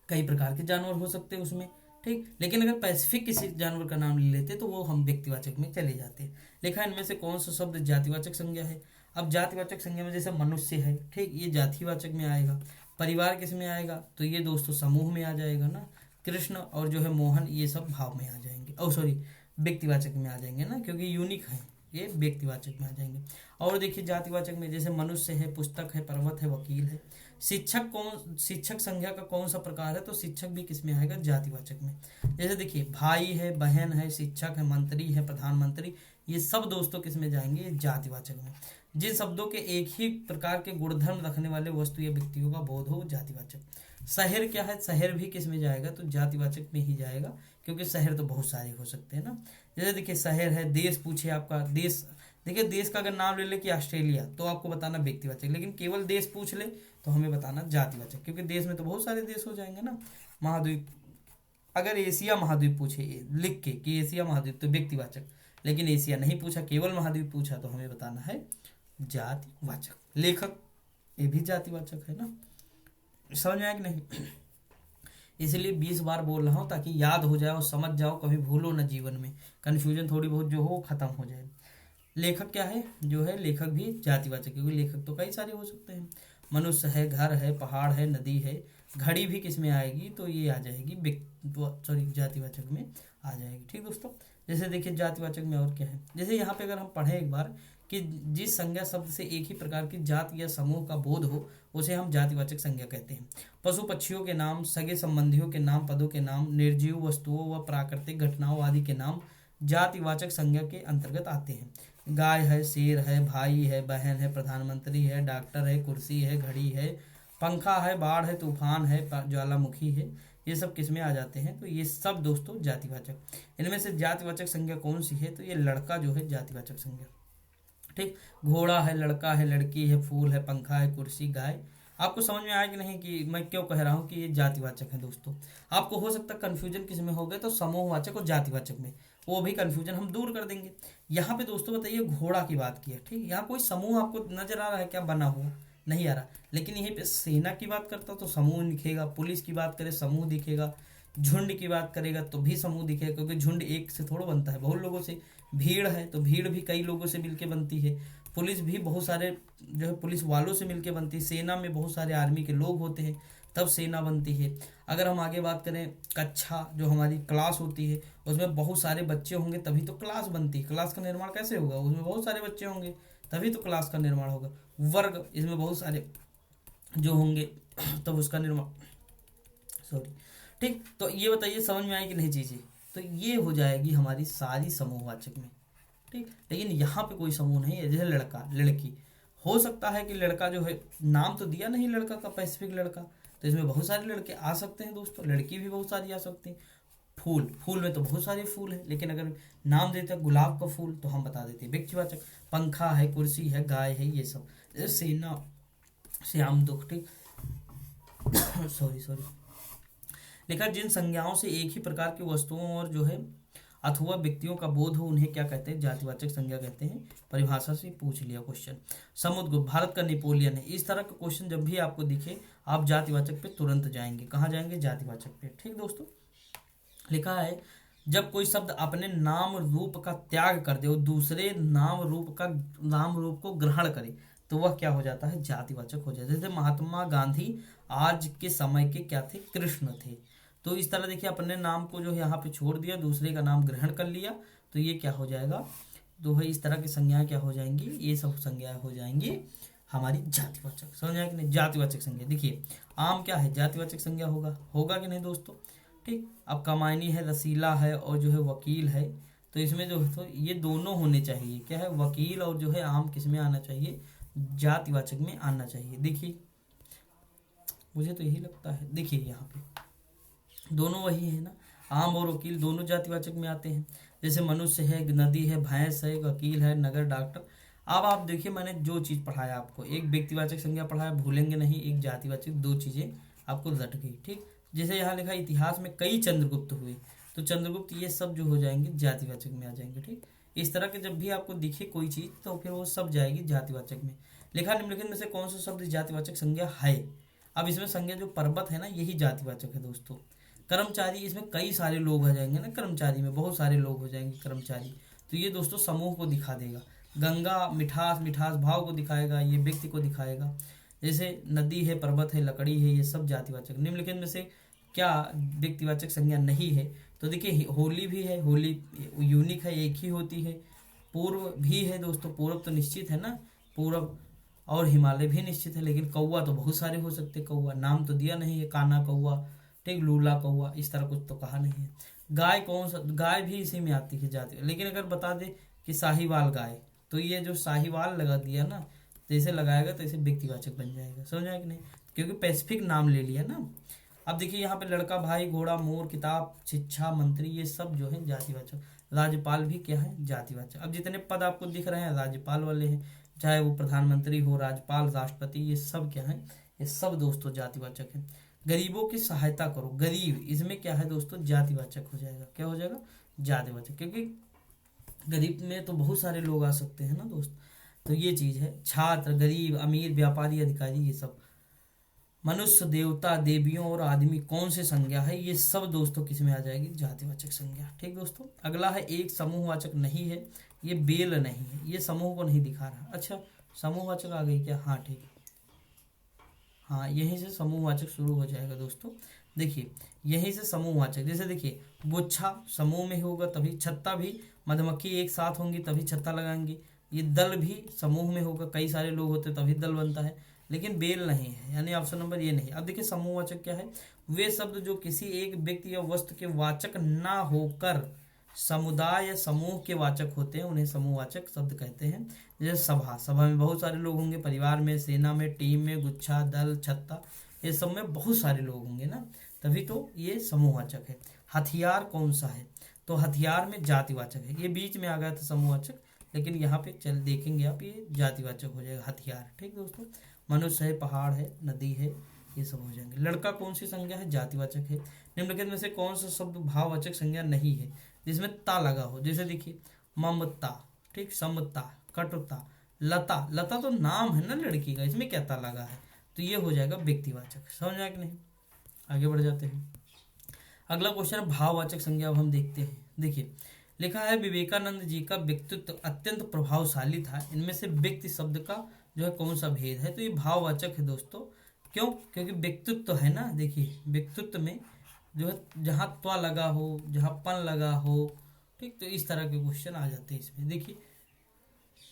S1: कई प्रकार के जानवर हो सकते हैं उसमें। ठीक, लेकिन अगर पैसिफिक किसी जानवर का नाम ले लेते तो वो हम व्यक्तिवाचक में चले जाते हैं। लिखा इनमें से कौन सा शब्द जातिवाचक संज्ञा है। अब जातिवाचक संज्ञा में जैसे मनुष्य है, ठीक, ये जातिवाचक में आएगा। परिवार किस में आएगा, तो ये दोस्तों समूह में आ जाएगा ना। कृष्ण और जो है मोहन, ये सब भाव में आ जाएंगे, ओ सॉरी व्यक्तिवाचक में आ जाएंगे ना, क्योंकि यूनिक है, ये व्यक्तिवाचक में आ जाएंगे। और देखिए जातिवाचक में जैसे मनुष्य है, पुस्तक है, पर्वत है, वकील है। शिक्षक कौन, शिक्षक संज्ञा का कौन सा प्रकार है, तो शिक्षक भी किसमें आएगा, जातिवाचक में। जैसे देखिए भाई है, बहन है, शिक्षक है, मंत्री है, प्रधानमंत्री, ये सब दोस्तों किसमें जाएंगे, जातिवाचक में। जिन शब्दों के एक ही प्रकार के गुणधर्म रखने वाले वस्तु या व्यक्तियों का बोध हो, जातिवाचक। शहर क्या है, शहर भी किस में जाएगा, तो जातिवाचक में ही जाएगा, क्योंकि शहर तो बहुत सारे हो सकते हैं ना। जैसे देखिए शहर है, देश पूछे आपका, देश देखिए देश का अगर नाम ले ले कि ऑस्ट्रेलिया, तो आपको बताना व्यक्तिवाचक, लेकिन केवल देश पूछ ले तो हमें बताना जातिवाचक, क्योंकि देश में तो बहुत सारे देश हो जाएंगे ना। महाद्वीप, अगर एशिया महाद्वीप पूछे लिख के कि एशिया महाद्वीप, तो व्यक्तिवाचक, लेकिन एशिया नहीं पूछा, केवल महाद्वीप पूछा, तो हमें बताना है जातिवाचक। लेखक, ये भी जातिवाचक है ना। समझ में आया कि नहीं, इसलिए 20 बार बोल रहा हूँ ताकि याद हो जाए और समझ जाओ, कभी भूलो ना जीवन में, कंफ्यूजन थोड़ी बहुत जो हो खत्म हो जाए। लेखक क्या है, जो है लेखक भी जातिवाचक, क्योंकि लेखक तो कई सारे हो सकते हैं। मनुष्य है, घर है, पहाड़ है, नदी है, घड़ी भी किस में आएगी, तो ये आ जाएगी सॉरी जातिवाचक में आ जाएगी। ठीक दोस्तों, जैसे देखिए जातिवाचक में और क्या है, जैसे यहाँ पे अगर हम पढ़ें एक बार कि जिस संज्ञा शब्द से एक ही प्रकार की जाति या समूह का बोध हो, उसे हम जातिवाचक संज्ञा कहते हैं। पशु पक्षियों के नाम, सगे संबंधियों के नाम, पदों के नाम, निर्जीव वस्तुओं व प्राकृतिक घटनाओं आदि के नाम जातिवाचक संज्ञा के अंतर्गत आते हैं। गाय है, शेर है, भाई है, बहन है, प्रधानमंत्री है, डॉक्टर है, कुर्सी है, घड़ी है, पंखा है, बाढ़ है, तूफान है, ज्वालामुखी है, ये सब किस में आ जाते हैं, तो ये सब दोस्तों जातिवाचक। इनमें से जातिवाचक संज्ञा कौन सी है, तो ये लड़का जो है जातिवाचक संज्ञा। ठीक, घोड़ा है, लड़का है, लड़की है, फूल है, पंखा है, कुर्सी, गाय। आपको समझ में आया कि नहीं कि मैं क्यों कह रहा हूँ कि ये जातिवाचक है दोस्तों। आपको हो सकता है कंफ्यूजन किस में हो गया, तो समूहवाचक और जातिवाचक में, वो भी कंफ्यूजन हम दूर कर देंगे। यहाँ पे दोस्तों बताइए घोड़ा की बात की है, ठीक, यहाँ कोई समूह आपको नजर आ रहा है क्या बना हुआ, नहीं आ रहा, लेकिन यहीं पे सेना की बात करता तो समूह दिखेगा, पुलिस की बात करे समूह दिखेगा, झुंड की बात करेगा तो भी समूह दिखेगा, क्योंकि झुंड एक से थोड़ा बनता है, बहुत लोगों से भीड़ है तो भीड़ भी कई लोगों से मिलके बनती है। पुलिस भी बहुत सारे जो है पुलिस वालों से मिलके बनती है। सेना में बहुत सारे आर्मी के लोग होते हैं तब सेना बनती है। अगर हम आगे बात करें, कक्षा जो हमारी क्लास होती है उसमें बहुत सारे बच्चे होंगे तभी तो क्लास बनती है। क्लास का निर्माण कैसे होगा? उसमें बहुत सारे बच्चे होंगे तभी तो क्लास का निर्माण होगा। वर्ग, इसमें बहुत सारे जो होंगे तब उसका निर्माण, सॉरी, ठीक। तो ये बताइए समझ में आई कि नहीं चीजें? तो ये हो जाएगी हमारी सारी समूहवाचक में, ठीक। लेकिन यहाँ पे कोई समूह नहीं है। जैसे लड़का लड़की, हो सकता है कि लड़का जो है, नाम तो दिया नहीं लड़का का, स्पेसिफिक लड़का, तो इसमें बहुत सारे लड़के आ सकते हैं दोस्तों, लड़की भी बहुत सारी आ सकती हैं। फूल, फूल में तो बहुत सारे फूल है, लेकिन अगर नाम देते हैं गुलाब का फूल तो हम बता देते हैं व्यक्तिवाचक। पंखा है, कुर्सी है, गाय है, ये सब। जैसे सेना, श्याम दुख, ठीक। Sorry sorry. लिखा, जिन संज्ञाओं से एक ही प्रकार की वस्तुओं और जो है अथवा व्यक्तियों का बोध हो उन्हें क्या कहते हैं? जातिवाचक संज्ञा कहते हैं। परिभाषा से पूछ लिया क्वेश्चन। समुद्रगुप्त भारत का नेपोलियन है। इस तरह का क्वेश्चन जब भी आपको दिखे आप जातिवाचक पे तुरंत जाएंगे। कहाँ जाएंगे? जातिवाचक पे, ठीक दोस्तों। लिखा है, जब कोई शब्द अपने नाम रूप का त्याग कर दे और दूसरे नाम रूप को ग्रहण करे तो वह क्या हो जाता है? जातिवाचक हो जाता है। जैसे महात्मा गांधी आज के समय के क्या थे? कृष्ण थे। तो इस तरह देखिए, अपने नाम को जो है यहाँ पे छोड़ दिया, दूसरे का नाम ग्रहण कर लिया, तो ये क्या हो जाएगा? तो है इस तरह की संज्ञाएं क्या हो जाएंगी? ये सब संज्ञाएं हो जाएंगी हमारी जातिवाचक। समझ आया कि नहीं? जातिवाचक संज्ञा। देखिए, आम क्या है? जातिवाचक संज्ञा होगा कि नहीं दोस्तों? ठीक। अब कमायनी है, रसीला है और जो है वकील है, तो इसमें जो है तो ये दोनों होने चाहिए। क्या है? वकील और जो है आम किस में आना चाहिए? जातिवाचक में आना चाहिए। देखिए, मुझे तो यही लगता है। देखिए यहाँ पे दोनों वही है ना, आम और वकील दोनों जातिवाचक में आते हैं। जैसे मनुष्य है, नदी है, भैंस है, वकील है, नगर, डॉक्टर। अब आप देखिए, मैंने जो चीज पढ़ाया आपको, एक व्यक्तिवाचक संज्ञा पढ़ाया, भूलेंगे नहीं, एक जातिवाचक, दो चीजें आपको रट गई, ठीक। जैसे यहाँ लिखा, इतिहास में कई चंद्रगुप्त हुए, तो चंद्रगुप्त ये सब जो हो जाएंगे जातिवाचक में आ जाएंगे, ठीक। इस तरह के जब भी आपको दिखे कोई चीज तो फिर वो सब जाएगी जातिवाचक में। लिखा, निम्नलिखित में से कौन सा शब्द जातिवाचक संज्ञा है? अब इसमें संज्ञा जो पर्वत है ना, यही जातिवाचक है दोस्तों। कर्मचारी, इसमें कई सारे लोग आ जाएंगे ना, कर्मचारी में बहुत सारे लोग हो जाएंगे कर्मचारी, तो ये दोस्तों समूह को दिखा देगा। गंगा, मिठास, मिठास भाव को दिखाएगा, ये व्यक्ति को दिखाएगा। जैसे नदी है, पर्वत है, लकड़ी है, ये सब जातिवाचक। निम्नलिखित में से क्या व्यक्तिवाचक संज्ञा नहीं है? तो देखिए, होली भी है, होली यूनिक है, एक ही होती है। पूर्व भी है दोस्तों, पूर्व तो निश्चित है ना, पूर्व, और हिमालय भी निश्चित है। लेकिन कौवा तो बहुत सारे हो सकते, कौवा नाम तो दिया नहीं है, काना कौवा, ठीक, लूला कौवा, इस तरह कुछ तो कहा नहीं है। गाय कौन सा? गाय भी इसी में आती है जाति। लेकिन अगर बता दे कि साहिवाल गाय, तो ये जो साहिवाल लगा दिया ना, जैसे लगाएगा तो इसे व्यक्तिवाचक बन जाएगा। समझ आया कि नहीं? क्योंकि स्पेसिफिक नाम ले लिया ना। अब देखिए यहाँ पे लड़का, भाई, घोड़ा, मोर, किताब, शिक्षा, मंत्री, ये सब जो है जातिवाचक। राज्यपाल भी क्या है? जातिवाचक। अब जितने पद आपको दिख रहे हैं राज्यपाल वाले हैं, चाहे वो प्रधानमंत्री हो, राज्यपाल, राष्ट्रपति, ये सब क्या है? ये सब दोस्तों जातिवाचक है। गरीबों की सहायता करो, गरीब, इसमें क्या है दोस्तों? जातिवाचक हो जाएगा। क्या हो जाएगा? जातिवाचक, क्योंकि गरीब में तो बहुत सारे लोग आ सकते हैं ना दोस्त, तो ये चीज है। छात्र, गरीब, अमीर, व्यापारी, अधिकारी, ये सब। मनुष्य, देवता, देवियों और आदमी कौन सी संज्ञा है? ये सब दोस्तों किस में आ जाएगी? जातिवाचक संज्ञा, ठीक दोस्तों। अगला है, एक समूहवाचक नहीं है, ये बेल नहीं है, ये समूह को नहीं दिखा रहा। अच्छा, समूहवाचक आ गई क्या? हाँ ठीक, हाँ यहीं से समूहवाचक शुरू हो जाएगा दोस्तों। देखिए, यहीं से समूहवाचक, जैसे देखिए, गुच्छा समूह में होगा तभी, छत्ता भी, मधुमक्खी एक साथ होंगी तभी छत्ता लगाएंगे। ये दल भी समूह में होगा, कई सारे लोग होते तभी दल बनता है। लेकिन बेल नहीं है, यानी ऑप्शन नंबर ये नहीं। अब देखिए, समूहवाचक क्या है? वे शब्द जो किसी एक व्यक्ति या वस्तु के वाचक ना होकर समुदाय या समूह के वाचक होते हैं उन्हें समूहवाचक शब्द कहते हैं। जैसे सभा, सभा में बहुत सारे लोग होंगे, परिवार में, सेना में, टीम में, गुच्छा, दल, छत्ता, ये सब में बहुत सारे लोग होंगे ना, तभी तो ये समूहवाचक है। हथियार कौन सा है? तो हथियार में जातिवाचक है, ये बीच में आ गया था समूहवाचक, लेकिन यहाँ पे चल देखेंगे आप, ये जातिवाचक हो जाएगा हथियार, ठीक दोस्तों। मनुष्य है, पहाड़ है, नदी है, ये सब हो जाएंगे। लड़का कौन सी संज्ञा है? जातिवाचक है। निम्नलिखित में से कौन सा शब्द भाववाचक संज्ञा नहीं है जिसमें ता लगा हो? जैसे देखिए, ममता, ठीक, समता, कटुता, लता, लता तो नाम है ना लड़की का, इसमें क्या ता लगा है? तो ये हो जाएगा व्यक्तिवाचक। समझ आया कि नहीं? आगे बढ़ जाते हैं। अगला क्वेश्चन है भाववाचक संज्ञा। अब हम देखते हैं। देखिए, लिखा है विवेकानंद जी का व्यक्तित्व अत्यंत प्रभावशाली था, इनमें से व्यक्ति शब्द का जो है कौन सा भेद है, तो ये भाववाचक है दोस्तों। क्यों? क्योंकि व्यक्तित्व है ना, देखिए व्यक्तित्व में जो है जहाँ त्वा लगा हो, जहाँ पन लगा हो, ठीक, तो इस तरह के क्वेश्चन आ जाते हैं इसमें। देखिए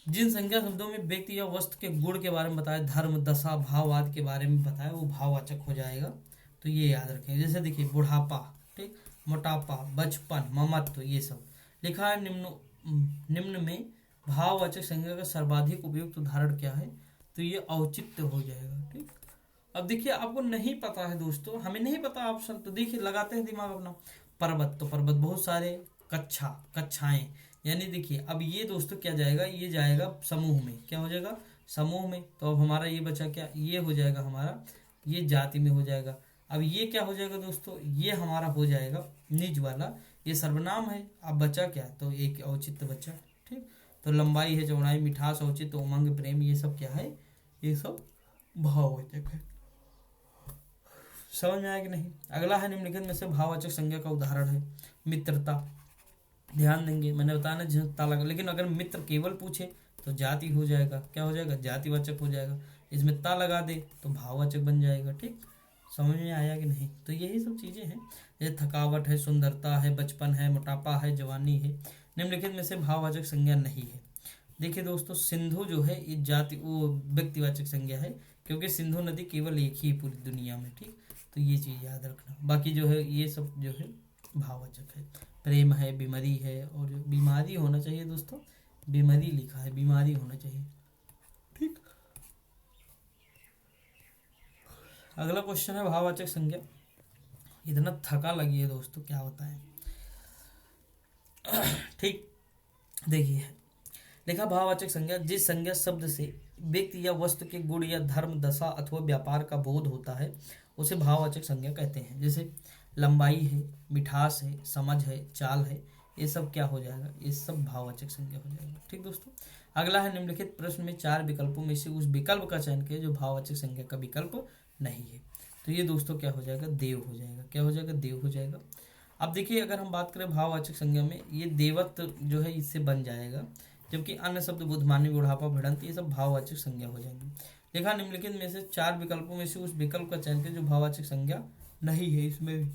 S1: जिन संज्ञा शब्दों में व्यक्ति या वस्तु के गुण के बारे में बताया, धर्म, दशा, भाव आदि के बारे में बताया, वो भाववाचक हो जाएगा। तो ये याद रखें। जैसे देखिए बुढ़ापा, ठीक, मोटापा, बचपन, ममत्व, ये सब लिखा है। निम्न में भाववाचक संज्ञा का सर्वाधिक उपयुक्त उदाहरण क्या है, तो ये औचित्य हो जाएगा। ठीक, अब देखिए आपको नहीं पता है दोस्तों, हमें नहीं पता ऑप्शन, तो देखिए लगाते हैं दिमाग अपना। पर्वत, तो पर्वत बहुत सारे, कक्षा, कक्षाएं, यानी देखिए अब ये दोस्तों क्या जाएगा, ये जाएगा समूह में, क्या हो जाएगा, समूह में। तो अब हमारा ये बचा क्या, ये हो जाएगा हमारा, ये जाति में हो जाएगा। अब ये क्या हो जाएगा दोस्तों, ये हमारा हो जाएगा निज वाला, ये सर्वनाम है। अब बचा क्या, तो एक औचित्य बचा। ठीक, तो लंबाई है, चौड़ाई, मिठास, औचित्य, उमंग, प्रेम, ये सब क्या है, ये सब भाववाचक है। समझ में आया कि नहीं। अगला है निम्नलिखित में से भाववाचक संज्ञा का उदाहरण है मित्रता। ध्यान देंगे, मैंने बताया ना झंझता लगा, लेकिन अगर मित्र केवल पूछे तो जाति हो जाएगा, क्या हो जाएगा, जातिवाचक हो जाएगा। इसमें ता लगा दे तो भाववाचक बन जाएगा। ठीक, समझ में आया कि नहीं। तो यही सब चीजें हैं, जैसे थकावट है, सुंदरता है, बचपन है, मोटापा है, जवानी है। निम्नलिखित में से भाववाचक संज्ञा नहीं है। देखिए दोस्तों सिंधु जो है ये जाति वो व्यक्तिवाचक संज्ञा है, क्योंकि सिंधु नदी केवल एक ही पूरी दुनिया में। ठीक, तो ये चीज याद रखना। बाकी जो है ये सब जो है भाववाचक है। प्रेम है, बीमारी है, और बीमारी होना चाहिए दोस्तों, बीमारी लिखा है, बीमारी होना चाहिए। ठीक, अगला क्वेश्चन है भाववाचक संज्ञा। इतना थका लगी है दोस्तों, क्या बताएं। ठीक, देखिए लिखा भाववाचक संज्ञा, जिस संज्ञा शब्द से व्यक्ति या वस्तु के गुण या धर्म, दशा अथवा व्यापार का बोध होता है उसे भाववाचक संज्ञा कहते हैं। जैसे लंबाई है, मिठास है, समझ है, चाल है, ये सब क्या हो जाएगा, ये सब भाववाचक संज्ञा हो जाएगा। ठीक दोस्तों, अगला है निम्नलिखित प्रश्न में 4 विकल्पों में से उस विकल्प का चयन किया जो भाववाचक संज्ञा का विकल्प नहीं है। तो ये दोस्तों क्या हो जाएगा, देव हो जाएगा। क्या हो जाएगा, देव हो जाएगा। अब देखिए अगर हम बात करें भाववाचक संज्ञा में, ये देवत्व जो है इससे बन जाएगा, जबकि अन्य शब्द बुद्धिमानी, बुढ़ापा, भिड़ंत, ये सब भाववाचक संज्ञा हो जाएंगी। देखा निम्नलिखित में से 4 विकल्पों में से उस विकल्प का चयन किया जो भाववाचक संज्ञा नहीं है। इसमें भी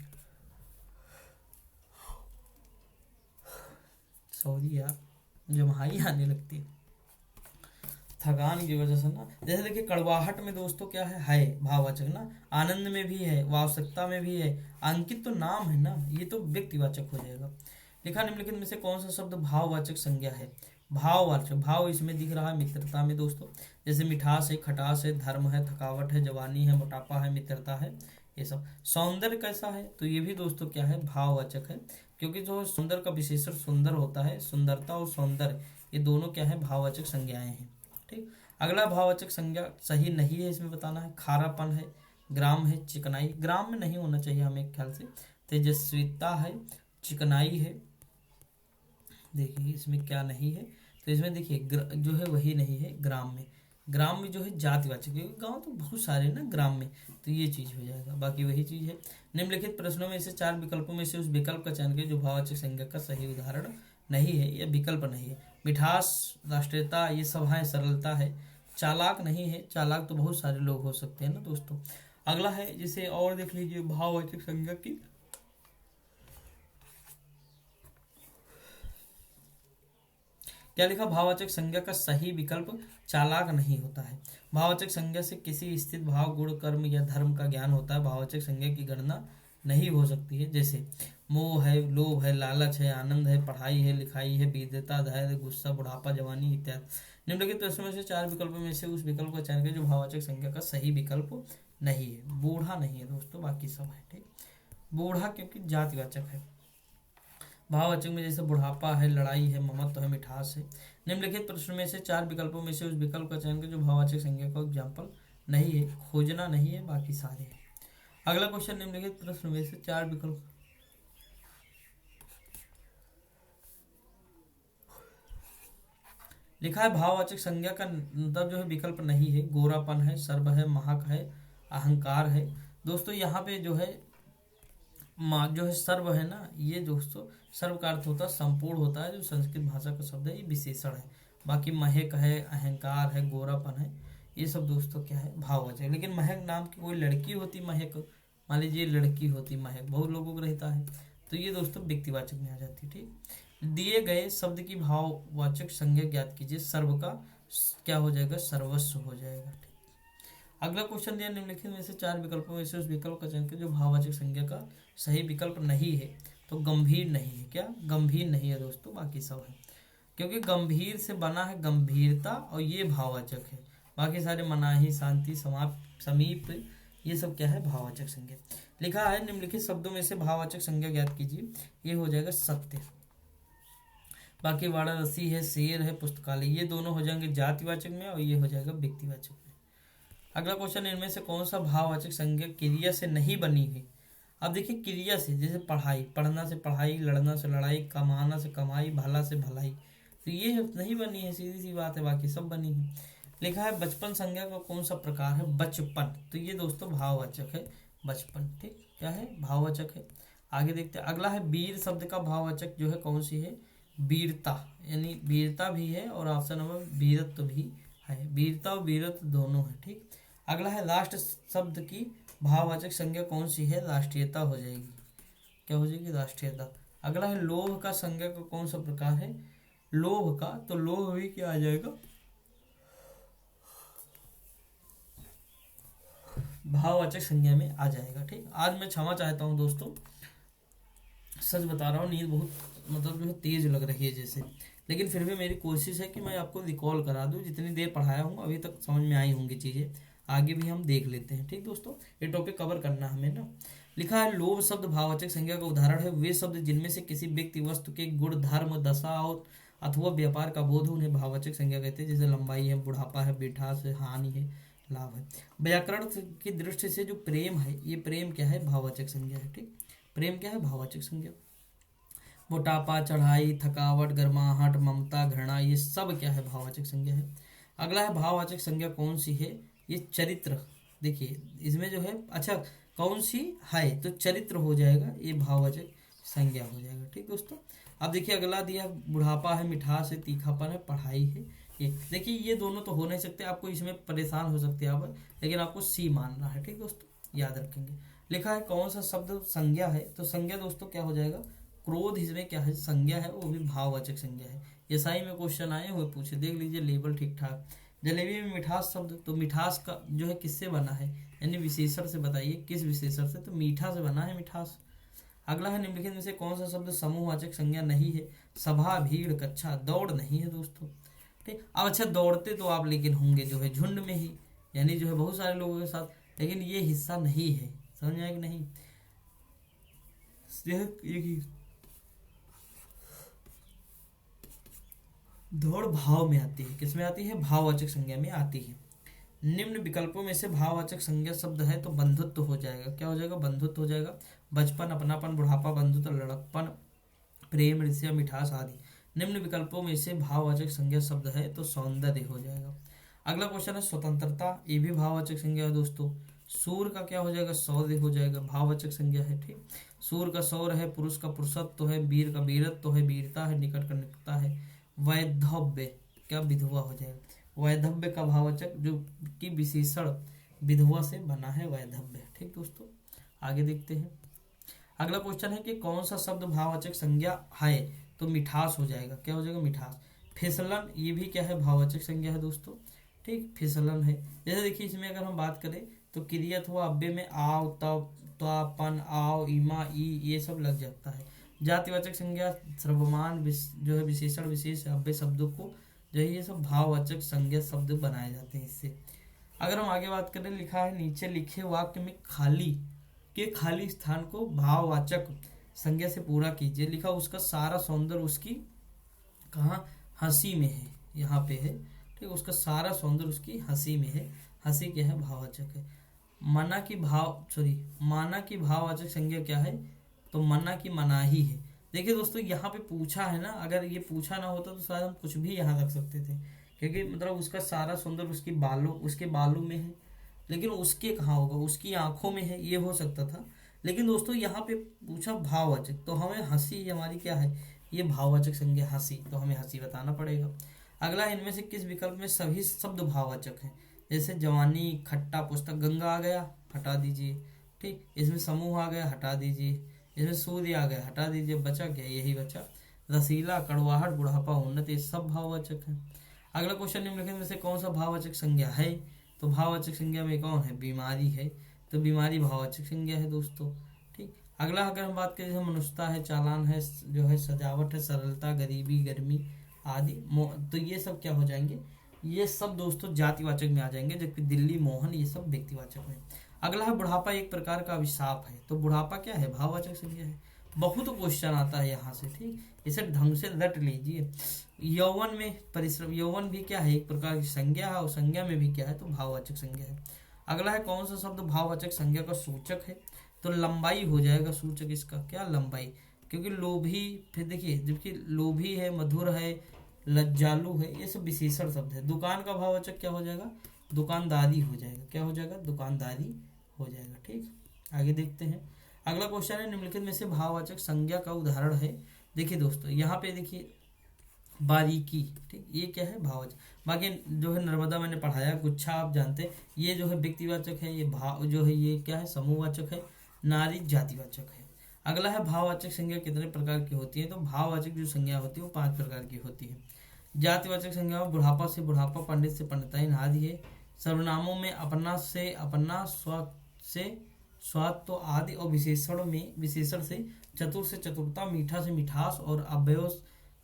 S1: सॉरी यार, जमहाई आने लगती है थकान की वजह से ना। जैसे देखिए कड़वाहट में दोस्तों क्या है भाववाचक ना, आनंद में भी है, आवश्यकता में भी है, अंकित तो नाम है ना, ये तो व्यक्तिवाचक हो जाएगा। लिखा निम्नलिखित में से कौन सा शब्द भाववाचक संज्ञा है। भाववाचक, भाव इसमें दिख रहा है मित्रता में दोस्तों, जैसे मिठास है, खटास है, धर्म है, थकावट है, जवानी है, मोटापा है, मित्रता है, ये सब। सौंदर्य कैसा है, तो ये भी दोस्तों क्या है, भाववाचक है, क्योंकि जो सुंदर का विशेषण सुंदर होता है, सुंदरता और सौंदर्य ये दोनों क्या है, भाववाचक संज्ञाएं हैं। ठीक, अगला भाववाचक संज्ञा सही नहीं है, इसमें बताना है। खारापन है, ग्राम है, चिकनाई, ग्राम में नहीं होना चाहिए हमें ख्याल से। तेजस्विता है, चिकनाई है, देखिए इसमें क्या नहीं है, तो इसमें देखिए जो है वही नहीं है ग्राम में। ग्राम में जो है जातिवाचक, क्योंकि गांव तो बहुत सारे ना ग्राम में, तो ये चीज हो जाएगा, बाकी वही चीज है। निम्नलिखित प्रश्नों में से 4 विकल्पों में से उस विकल्प का चयन करें जो भाववाचक संज्ञा का सही उदाहरण नहीं है या विकल्प नहीं है। मिठास, राष्ट्रीयता, ये सब है, सरलता है। चालाक नहीं है, चालाक तो बहुत सारे लोग हो सकते हैं ना दोस्तों। अगला है जिसे और देख लीजिए भाववाचक संज्ञा की, क्या लिखा, भाववाचक संज्ञा का सही विकल्प चालाक नहीं होता है। भाववाचक संज्ञा से किसी स्थित भाव, गुण, कर्म या धर्म का ज्ञान होता है, भाववाचक संज्ञा की गणना नहीं हो सकती है। जैसे मोह है, लोभ है, लालच है, आनंद है, पढ़ाई है, लिखाई है, विद्यता, धैर्य, गुस्सा, बुढ़ापा, जवानी इत्यादि। निम्नलिखित प्रश्नों में से 4 विकल्पों में से उस विकल्प का चयन करें जो भाववाचक संज्ञा का सही विकल्प नहीं है। बूढ़ा नहीं है दोस्तों, बाकी सब है। ठीक, बूढ़ा क्योंकि जातिवाचक है। भाववाचक में जैसे बुढ़ापा है, लड़ाई है, ममत्व है, मिठास है। निम्नलिखित प्रश्न में से 4 विकल्पों में से उस विकल्प का चयन करें जो भाववाचक संज्ञा का एग्जाम्पल नहीं है। खोजना नहीं है, बाकी सारे हैं। अगला क्वेश्चन, निम्नलिखित प्रश्न में से 4 विकल्प, लिखा है भाववाचक संज्ञा का मतलब जो है विकल्प नहीं है। गोरापन है, सर्व है, महक है, अहंकार है। दोस्तों यहाँ पे जो है माँ जो है सर्व है ना, ये दोस्तों सर्व का अर्थ होता है संपूर्ण होता है, जो संस्कृत भाषा का शब्द है, ये विशेषण है। बाकी महक है, अहंकार है, गोरापन है, ये सब दोस्तों क्या है, भाववाचक। लेकिन महक नाम की कोई लड़की होती महक, मान लीजिए लड़की होती महक, बहुत लोगों को रहता है, तो ये दोस्तों व्यक्तिवाचक में आ जाती है। ठीक, दिए गए शब्द की भाववाचक संज्ञा ज्ञात कीजिए। सर्व का क्या हो जाएगा, सर्वस्व हो जाएगा। ठीक, अगला क्वेश्चन दिया, निम्नलिखित में से 4 विकल्पों में से उस विकल्प का चयन करें जो भाववाचक संज्ञा का सही विकल्प नहीं है। तो गंभीर नहीं है, क्या गंभीर नहीं है दोस्तों, बाकी सब है, क्योंकि गंभीर से बना है गंभीरता और ये भाववाचक है। बाकी सारे मनाही, शांति, समाप्त, समीप, ये सब क्या है, भाववाचक संज्ञा। लिखा है निम्नलिखित शब्दों में से भाववाचक संज्ञा ज्ञात कीजिए। ये हो जाएगा सत्य। बाकी वाराणसी है, शेर है, पुस्तकालय, ये दोनों हो जाएंगे जातिवाचक में और ये हो जाएगा व्यक्तिवाचक में। अगला क्वेश्चन, इनमें से कौन सा भाववाचक संज्ञा क्रिया से नहीं बनी है। अब देखिए क्रिया से, जैसे पढ़ाई, पढ़ना से पढ़ाई, लड़ना से लड़ाई, कमाना से कमाई, भला से भलाई, तो ये नहीं बनी है, सीधी सी बात है, बाकी सब बनी है। लिखा है बचपन संज्ञा का कौन सा प्रकार है, बचपन, तो ये दोस्तों भाववाचक है, बचपन। ठीक, क्या है, भाववाचक है। आगे देखते हैं, अगला है वीर शब्द का भाववाचक जो है कौन सी है, वीरता, यानी वीरता भी है और ऑप्शन नंबर वीरत्व भी है, वीरता और वीरत्व दोनों है। ठीक, अगला है राष्ट्र शब्द की भाववाचक संज्ञा कौन सी है, राष्ट्रीयता हो जाएगी, क्या हो जाएगी, राष्ट्रीयता। अगला है लोभ का संज्ञा का कौन सा प्रकार है, लोभ का, तो लोभ भी क्या आ जाएगा, भाववाचक संज्ञा में आ जाएगा। ठीक, आज मैं क्षमा चाहता हूँ दोस्तों, सच बता रहा हूँ, नींद बहुत मतलब जो है तेज लग रही है जैसे, लेकिन फिर भी मेरी कोशिश है कि मैं आपको रिकॉल करा दूँ, जितनी देर पढ़ाया हूँ अभी तक समझ में आई होंगी चीज़ें, आगे भी हम देख लेते हैं। ठीक दोस्तों, ये टॉपिक कवर करना हमें ना। लिखा है लोभ शब्द भाववाचक संज्ञा का उदाहरण है वे शब्द जिनमें से किसी व्यक्ति वस्तु के गुण, धर्म, दशा और अथवा व्यापार का बोध हो, उन्हें भाववाचक संज्ञा कहते हैं। जैसे लंबाई है, बुढ़ापा है, मिठास है, हानि है, लाभ है। व्याकरण की दृष्टि से जो प्रेम है, ये प्रेम क्या है, भाववाचक संज्ञा है। ठीक, प्रेम क्या है, भाववाचक संज्ञा। मोटापा, चढ़ाई, थकावट, गर्माहट, ममता, घृणा, ये सब क्या है, भाववाचक संज्ञा है। अगला है भाववाचक संज्ञा कौन सी है, ये चरित्र। देखिए इसमें जो है, अच्छा कौन सी है, तो चरित्र हो जाएगा, ये भाववाचक संज्ञा हो जाएगा। ठीक दोस्तों, अब देखिए अगला दिया, बुढ़ापा है, मिठास है, तीखापन है, पढ़ाई है। ये देखिए ये दोनों तो हो नहीं सकते, आपको इसमें परेशान हो सकते हैं आप, लेकिन आपको सी मानना है। ठीक दोस्तों, याद रखेंगे। लिखा है कौन सा शब्द संज्ञा है, तो संज्ञा दोस्तों क्या हो जाएगा, क्रोध, इसमें क्या है, संज्ञा है, वो भी भाववाचक संज्ञा है। एसआई में क्वेश्चन आए हुए पूछे, देख लीजिए लेवल ठीक ठाक। जलेबी में मिठास शब्द, तो मिठास का जो है किससे बना है, यानी विशेषण से बताइए, किस विशेषण से, तो मीठा से बना है, मिठास। अगला है निम्नलिखित में से कौन सा शब्द समूहवाचक संज्ञा नहीं है, सभा, भीड़, कक्षा, दौड़ नहीं है दोस्तों। ठीक, अब अच्छा दौड़ते तो आप लेकिन होंगे जो है झुंड में ही, यानी जो है बहुत सारे लोगों के साथ, लेकिन ये हिस्सा नहीं है, समझ में आया कि नहीं, यह दौड़ भाव में आती है, किस में आती है, भाववाचक संज्ञा में आती है। निम्न विकल्पों में से भाववाचक संज्ञा शब्द है तो बंधुत्व हो जाएगा, क्या हो जाएगा, बंधुत्व हो जाएगा। बचपन, अपनापन, बुढ़ापा, बंधुत्व, लड़कपन, प्रेम, ईर्ष्या, मिठास आदि। निम्न विकल्पों में से भाववाचक संज्ञा शब्द है तो सौंदर्य हो जाएगा। अगला क्वेश्चन है स्वतंत्रता, ये भी भाववाचक संज्ञा है दोस्तों। सूर का क्या हो जाएगा, शौर्य हो जाएगा, भाववाचक संज्ञा है। ठीक, सूर का शौर्य है, पुरुष का पुरुषत्व है, वीर का वीरत्व है, वीरता है, निकट का निकटता है। वैधव्य, क्या विधवा हो जाएगा, वैधव्य का भाववाचक जो कि विशेषण विधवा से बना है, वैधव्य। ठीक दोस्तों, आगे देखते हैं। अगला क्वेश्चन है कि कौन सा शब्द भाववाचक संज्ञा है, तो मिठास हो जाएगा, क्या हो जाएगा, मिठास। फिसलन, ये भी क्या है, भाववाचक संज्ञा है दोस्तों। ठीक, फिसलन है। जैसे देखिए इसमें अगर हम बात करें तो क्रिया अथवा अव्यय में आव, तब, त्वापन, आओ, इमा, ई, ये सब लग जाता है। जातिवाचक संज्ञा सर्वमान जो है विशेषण विशेष अव्यय शब्दों को जो है ये सब भाववाचक संज्ञा शब्द बनाए जाते हैं इससे। अगर हम आगे बात करें, लिखा है नीचे लिखे वाक्य में खाली के खाली स्थान को भाववाचक संज्ञा से पूरा कीजिए। लिखा उसका सारा सौंदर्य उसकी कहाँ, हंसी में है, यहाँ पे है। ठीक, उसका सारा सौंदर्य उसकी हंसी में है, हंसी क्या है, भाववाचक है। माना की भाववाचक संज्ञा क्या है, तो मना की मनाही है। देखिए दोस्तों यहाँ पे पूछा है ना, अगर ये पूछा ना होता तो शायद हम कुछ भी यहाँ रख सकते थे, क्योंकि मतलब उसका सारा सौंदर्य उसके बालों में है, लेकिन उसके कहाँ होगा, उसकी आंखों में है, ये हो सकता था। लेकिन दोस्तों यहाँ पे पूछा भाववाचक, तो हमें हंसी हमारी क्या है, ये भाववाचक संज्ञा हंसी, तो हमें हंसी बताना पड़ेगा। अगला, इनमें से किस विकल्प में सभी शब्द भाववाचक हैं? जैसे जवानी, खट्टा, पुस्तक, गंगा आ गया, हटा दीजिए। ठीक, इसमें समूह आ गया, हटा दीजिए। इसमें सूर्य आ गया, हटा दीजिए। बचा क्या, यही बचा। रसीला, कड़वाहट, बुढ़ापा, उन्नति, ये सब भाववाचक है। अगला क्वेश्चन, निम्नलिखित में से कौन सा भाववाचक संज्ञा है? तो भाववाचक संज्ञा में कौन है, बीमारी है, तो बीमारी भाववाचक संज्ञा है दोस्तों। ठीक, अगला अगर हम बात करें, जैसे मनुष्यता है, चालान है, जो है सजावट है, सरलता, गरीबी, गर्मी आदि, तो ये सब क्या हो जाएंगे, ये सब दोस्तों जातिवाचक में आ जाएंगे, जबकि दिल्ली, मोहन, ये सब व्यक्तिवाचक में। अगला है बुढ़ापा एक प्रकार का अभिशाप है, तो बुढ़ापा क्या है, भाववाचक संज्ञा है। बहुत क्वेश्चन आता है यहाँ से, ठीक, इसे ढंग से रट लीजिए। यौवन में परिश्रम, यौवन भी क्या है, एक प्रकार की संज्ञा है, और संज्ञा में भी क्या है, तो भाववाचक संज्ञा है। अगला है कौन सा शब्द भाववाचक संज्ञा का सूचक है? तो लंबाई हो जाएगा सूचक इसका, क्या, लंबाई, क्योंकि लोभी, फिर देखिए, जबकि लोभी है, मधुर है, लज्जालु है, ये सब विशेषण शब्द है। दुकान का भाववाचक क्या हो जाएगा, दुकानदारी हो जाएगा, क्या हो जाएगा, दुकानदारी हो जाएगा। ठीक, आगे देखते हैं। अगला क्वेश्चन है, निम्नलिखित में से भाववाचक संज्ञा का उदाहरण है? देखिए दोस्तों, यहाँ पे देखिए बारीकी, ठीक, ये क्या है, भाववाचक। बाकी जो है नर्मदा मैंने पढ़ाया, गुच्छा आप जानते हैं, ये जो है व्यक्तिवाचक है, ये भाव जो है ये क्या है, समूहवाचक है, नारी जातिवाचक है। अगला है भाववाचक संज्ञा कितने प्रकार की होती है? तो भाववाचक जो संज्ञा होती है वो 5 प्रकार की होती है। जातिवाचक संज्ञा में बुढ़ापा से बुढ़ापा, पंडित से पंडिताइन आदि है। सर्वनामों में अपना से अपना, स्व से स्वात्व आदि, और विशेषण में विशेषण से चतुर से चतुरता, मीठा से मिठास, और अव्यय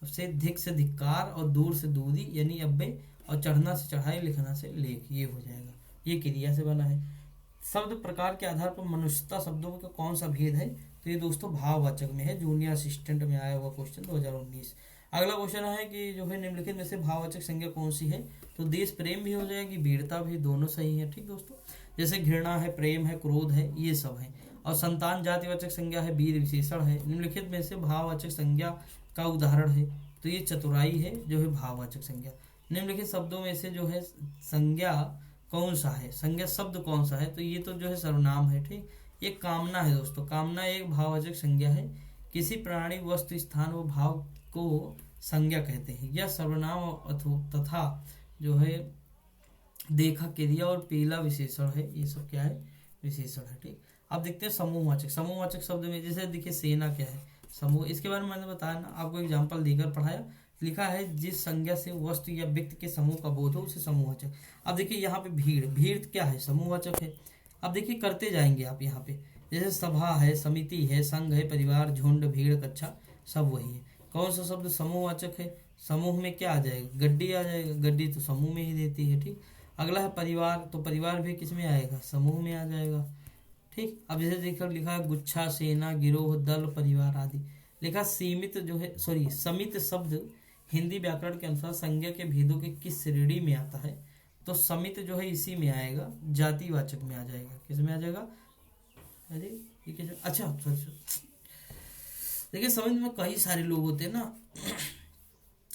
S1: से धिक से धिक्कार, और दूर से दूरी यानी अव्यय, और चढ़ना से चढ़ाई, लिखना से लेख, ये हो जाएगा। ये क्रिया से बना है। शब्द प्रकार के आधार पर मनुष्यता शब्दों का कौन सा भेद है? तो ये दोस्तों भाववाचक में है, जूनियर असिस्टेंट में आया हुआ क्वेश्चन 2019। अगला क्वेश्चन है कि जो है निम्नलिखित में से भाववाचक संज्ञा कौन सी है? तो देश प्रेम भी हो जाएगी, वीरता भी, दोनों सही है। ठीक दोस्तों, जैसे घृणा है, प्रेम है, क्रोध है, ये सब है। और संतान जातिवाचक संज्ञा है, वीर विशेषण है। निम्नलिखित में से भाववाचक संज्ञा का उदाहरण है? तो ये चतुराई है, जो है भाववाचक संज्ञा। निम्नलिखित शब्दों में से जो है संज्ञा कौन सा है, संज्ञा शब्द कौन सा है? तो ये तो जो है सर्वनाम है। ठीक, ये कामना है दोस्तों, कामना एक भाववाचक संज्ञा है। किसी प्राणी, वस्तु, स्थान व भाव को संज्ञा कहते हैं। यह सर्वनाम तथा जो है देखा, क्रिया और पीला विशेषण है, ये सब क्या है, विशेषण है। ठीक, अब देखते हैं समूहवाचक। समूहवाचक शब्द में जैसे देखिए सेना क्या है, समूह, इसके बारे में मैंने बताया ना, आपको एग्जाम्पल देकर पढ़ाया। लिखा है जिस संज्ञा से वस्तु या व्यक्ति के समूह का बोध हो उसे समूहवाचक। अब देखिए यहाँ पे भीड़, भीड़ क्या है, समूहवाचक है। अब देखिए करते जाएंगे आप यहाँ पे, जैसे सभा है, समिति है, संघ है, परिवार, झुंड, भीड़, कक्षा, सब वही है। कौन सा शब्द समूहवाचक है? समूह में क्या आ जाएगा, गड्डी आ जाएगा, गड्डी तो समूह में ही देती है। ठीक, अगला है परिवार, तो परिवार भी किस में आएगा, समूह में आ जाएगा। ठीक, अब जैसे देखकर लिखा है गुच्छा, सेना, गिरोह, दल, परिवार आदि। लिखा सीमित जो है, सॉरी, समित शब्द हिंदी व्याकरण के अनुसार संज्ञा के भेदों के किस श्रेणी में आता है? तो समित जो है इसी में आएगा, जातिवाचक में आ जाएगा। किस में आ जाएगा, अरे ये कैसे, अच्छा सॉरी, देखिए समित में कई सारे लोग होते हैं ना,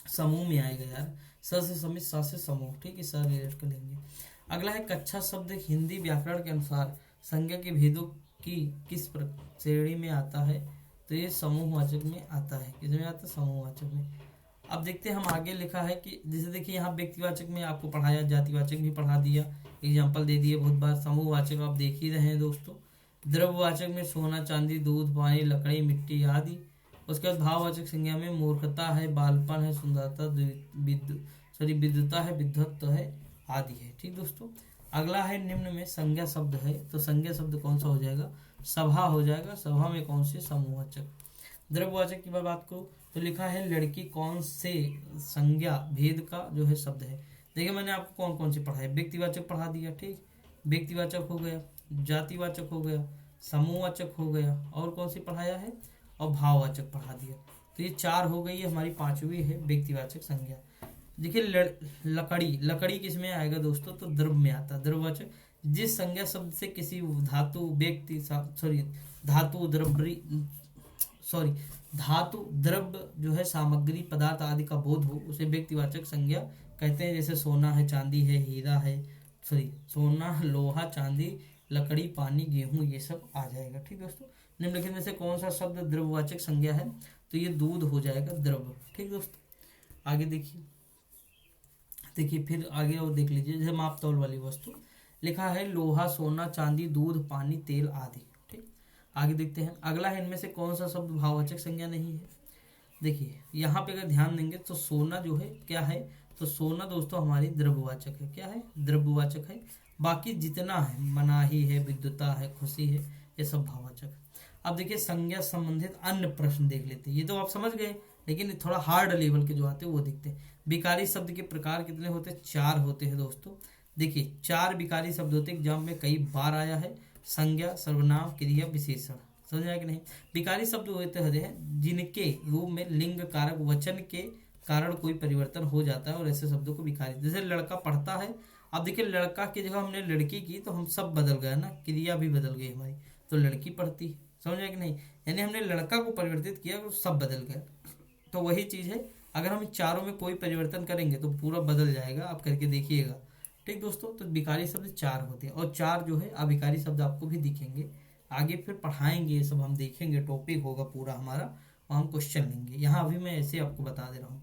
S1: समूह में आएगा यार, स से समित, सा से समूह। ठीक है, सर रिलेट कर लेंगे। अगला है कक्षा शब्द हिंदी व्याकरण के अनुसार संज्ञा के भेदों की किस श्रेणी में आता है? तो ये समूहवाचक में आता है। किस में आता है, समूहवाचक में। अब देखते हैं हम आगे, लिखा है कि जैसे देखिए यहाँ व्यक्तिवाचक में आपको पढ़ाया, जातिवाचक भी पढ़ा दिया, एग्जाम्पल दे दिए बहुत बार। समूहवाचक आप देख ही रहे हैं दोस्तों। द्रव्यवाचक में सोना, चांदी, दूध, पानी, लकड़ी, मिट्टी आदि। उसके बाद भाववाचक संज्ञा में मूर्खता है, बालपन है, सुंदरता, विद्वता है, विद्वत्व है आदि है। ठीक दोस्तों, अगला है निम्न में संज्ञा शब्द है, तो संज्ञा शब्द कौन सा हो जाएगा, सभा हो जाएगा। सभा में कौन से, समूहवाचक। द्रव्यवाचक की बात करूँ तो लिखा है लड़की, कौन से संज्ञा भेद का जो है शब्द है। देखिए मैंने आपको कौन कौन से पढ़ाए, व्यक्तिवाचक पढ़ा दिया। ठीक, व्यक्तिवाचक हो गया, जातिवाचक हो गया, समूहवाचक हो गया, और कौन सी पढ़ाया है, और भाववाचक पढ़ा दिया। तो ये 4 हो गई है, हमारी 5वीं है व्यक्तिवाचक संज्ञा। देखिए लकड़ी, लकड़ी किस में आएगा दोस्तों, तो द्रव्य में आता है, द्रव्यवाचक। जिस संज्ञा शब्द से किसी धातु, व्यक्ति, सॉरी धातु, धातु, द्रव्य जो है, सामग्री, पदार्थ आदि का बोध हो उसे व्यक्तिवाचक संज्ञा कहते हैं। जैसे सोना है, चांदी है, हीरा है, सॉरी सोना, लोहा, चांदी, लकड़ी, पानी, गेहूं, ये सब आ जाएगा। ठीक दोस्तों, निम्नलिखित में से कौन सा शब्द द्रव्यवाचक संज्ञा है? तो ये दूध हो जाएगा, द्रव। ठीक दोस्तों, आगे देखिए फिर आगे और देख लीजिए, जैसे माप तौल वाली वस्तु लिखा है लोहा, सोना, चांदी, दूध, पानी, तेल आदि। ठीक, आगे देखते हैं अगला है, इनमें से कौन सा शब्द भाववाचक संज्ञा नहीं है? देखिए यहाँ पे अगर ध्यान देंगे तो सोना जो है क्या है, तो सोना दोस्तों हमारी द्रव्यवाचक है। क्या है? द्रव्यवाचक है। बाकी जितना है, मनाही है, विद्युता है, खुशी है, ये सब भाववाचक। अब देखिए संज्ञा संबंधित अन्य प्रश्न देख लेते हैं। ये तो आप समझ गए, लेकिन थोड़ा हार्ड लेवल के जो आते हैं वो देखते हैं। विकारी शब्द के प्रकार कितने होते हैं? 4 होते हैं दोस्तों। देखिए 4 विकारी शब्द होते हैं, एग्जाम में कई बार आया है। संज्ञा, सर्वनाम, क्रिया, विशेषण। समझ आया कि नहीं? विकारी शब्द होते हैं जिनके रूप में लिंग कारक वचन के कारण कोई परिवर्तन हो जाता है, और ऐसे शब्दों को विकारी। जैसे लड़का पढ़ता है, अब देखिए लड़का की जगह हमने लड़की की तो हम सब बदल गए ना, क्रिया भी बदल गई हमारी, तो लड़की पढ़ती। समझ आया कि नहीं? यानी हमने लड़का को परिवर्तित किया तो सब बदल गया। तो वही चीज है, अगर हम इन चारों में कोई परिवर्तन करेंगे तो पूरा बदल जाएगा, आप करके देखिएगा। ठीक दोस्तों, तो विकारी शब्द 4 होते हैं, और 4 जो है अविकारी शब्द आपको भी दिखेंगे। आगे फिर पढ़ाएंगे, ये सब हम देखेंगे, टॉपिक होगा पूरा हमारा, और हम क्वेश्चन लेंगे। यहाँ अभी मैं ऐसे आपको बता दे रहा हूँ।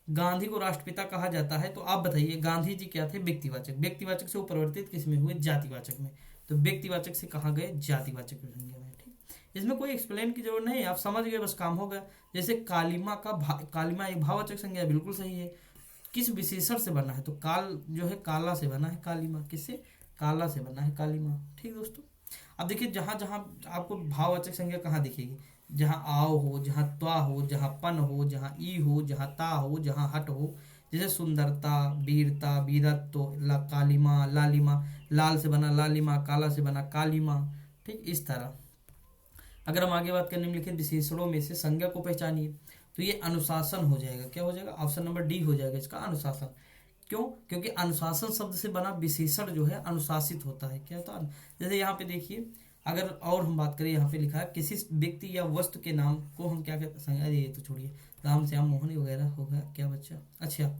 S1: गांधी को राष्ट्रपिता कहा जाता है, तो आप बताइए गांधी जी क्या थे? व्यक्तिवाचक। व्यक्तिवाचक से वो परिवर्तित किस में हुए? जातिवाचक में। तो व्यक्तिवाचक से कहाँ गए? जातिवाचक संज्ञा में। ठीक, इसमें कोई एक्सप्लेन की जरूरत नहीं, आप समझ गए, बस काम हो गया। जैसे कालिमा कालिमा एक भाववाचक संज्ञा, बिल्कुल सही है। किस विशेषण से बना है? तो काल जो है काला से बना है, कालिमा किससे? काला से बना है, कालिमा। ठीक दोस्तों, अब देखिए जहां जहां आपको भाववाचक संज्ञा कहाँ दिखेगी? जहां आओ हो, जहां त्वा हो, जहां पन हो, जहां ई हो, जहां ता हो, जहां हट हो। जैसे सुंदरता, वीरता, वीरत्व, कालिमा, लालिमा, लाल से बना लालिमा, काला से बना कालिमा। ठीक, इस तरह अगर हम आगे बात करें, निम्नलिखित विशेषणों में से संज्ञा को पहचानिए, तो ये अनुशासन हो जाएगा। क्या हो जाएगा? ऑप्शन नंबर डी हो जाएगा इसका, अनुशासन। क्यों? क्योंकि अनुशासन शब्द से बना विशेषण जो है अनुशासित होता है। क्या होता है? जैसे यहाँ पे देखिए, अगर और हम बात करें, यहाँ पे लिखा है किसी व्यक्ति या वस्तु के नाम को हम क्या कहते हैं? ये तो छोड़िए, राम, श्याम, मोहन वगैरह हो गया। क्या बच्चा? अच्छा,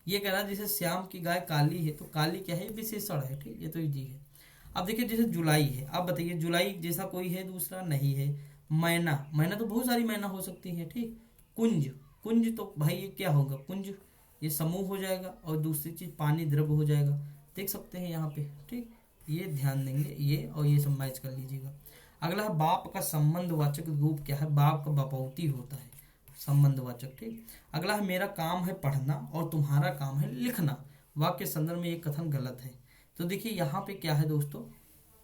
S1: ये कह रहा है जैसे श्याम की गाय काली है, तो काली क्या है? विशेषण है। ठीक, ये तो इजी है। अब देखिए जैसे जुलाई है, अब बताइए जुलाई जैसा कोई है दूसरा? नहीं है। मैना, मैना तो बहुत सारी मैना हो सकती है। ठीक, कुंज, कुंज तो भाई ये क्या होगा? कुंज, ये समूह हो जाएगा, और दूसरी चीज पानी, द्रव हो जाएगा। देख सकते हैं यहाँ पे। ठीक, ये ध्यान देंगे, ये और ये सब मैच कर लीजिएगा। अगला है बाप का संबंधवाचक रूप क्या है? बाप का बपौती होता है, संबंधवाचक। ठीक, अगला है मेरा काम है पढ़ना और तुम्हारा काम है लिखना। वाक्य संदर्भ में ये कथन गलत है। तो देखिए यहाँ पे क्या है दोस्तों,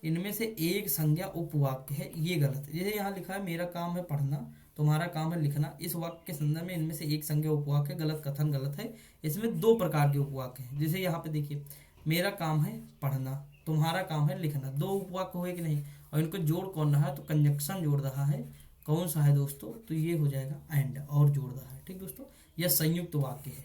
S1: इनमें से एक संज्ञा उपवाक्य है, ये गलत है। जैसे यहाँ लिखा है मेरा काम है पढ़ना, तुम्हारा काम है लिखना, इस वाक्य के संदर्भ में इनमें से एक संज्ञा उपवाक्य है, गलत, कथन गलत है। इसमें 2 प्रकार के उपवाक्य हैं। जैसे यहाँ पे देखिए, मेरा काम है पढ़ना, तुम्हारा काम है लिखना, 2 उपवाक्य हुए कि नहीं? और इनको जोड़ कौन रहा है? तो कंजक्शन जोड़ रहा है। कौन सा है दोस्तों? तो ये हो जाएगा एंड, और जोड़ रहा है। ठीक दोस्तों, यह संयुक्त वाक्य है।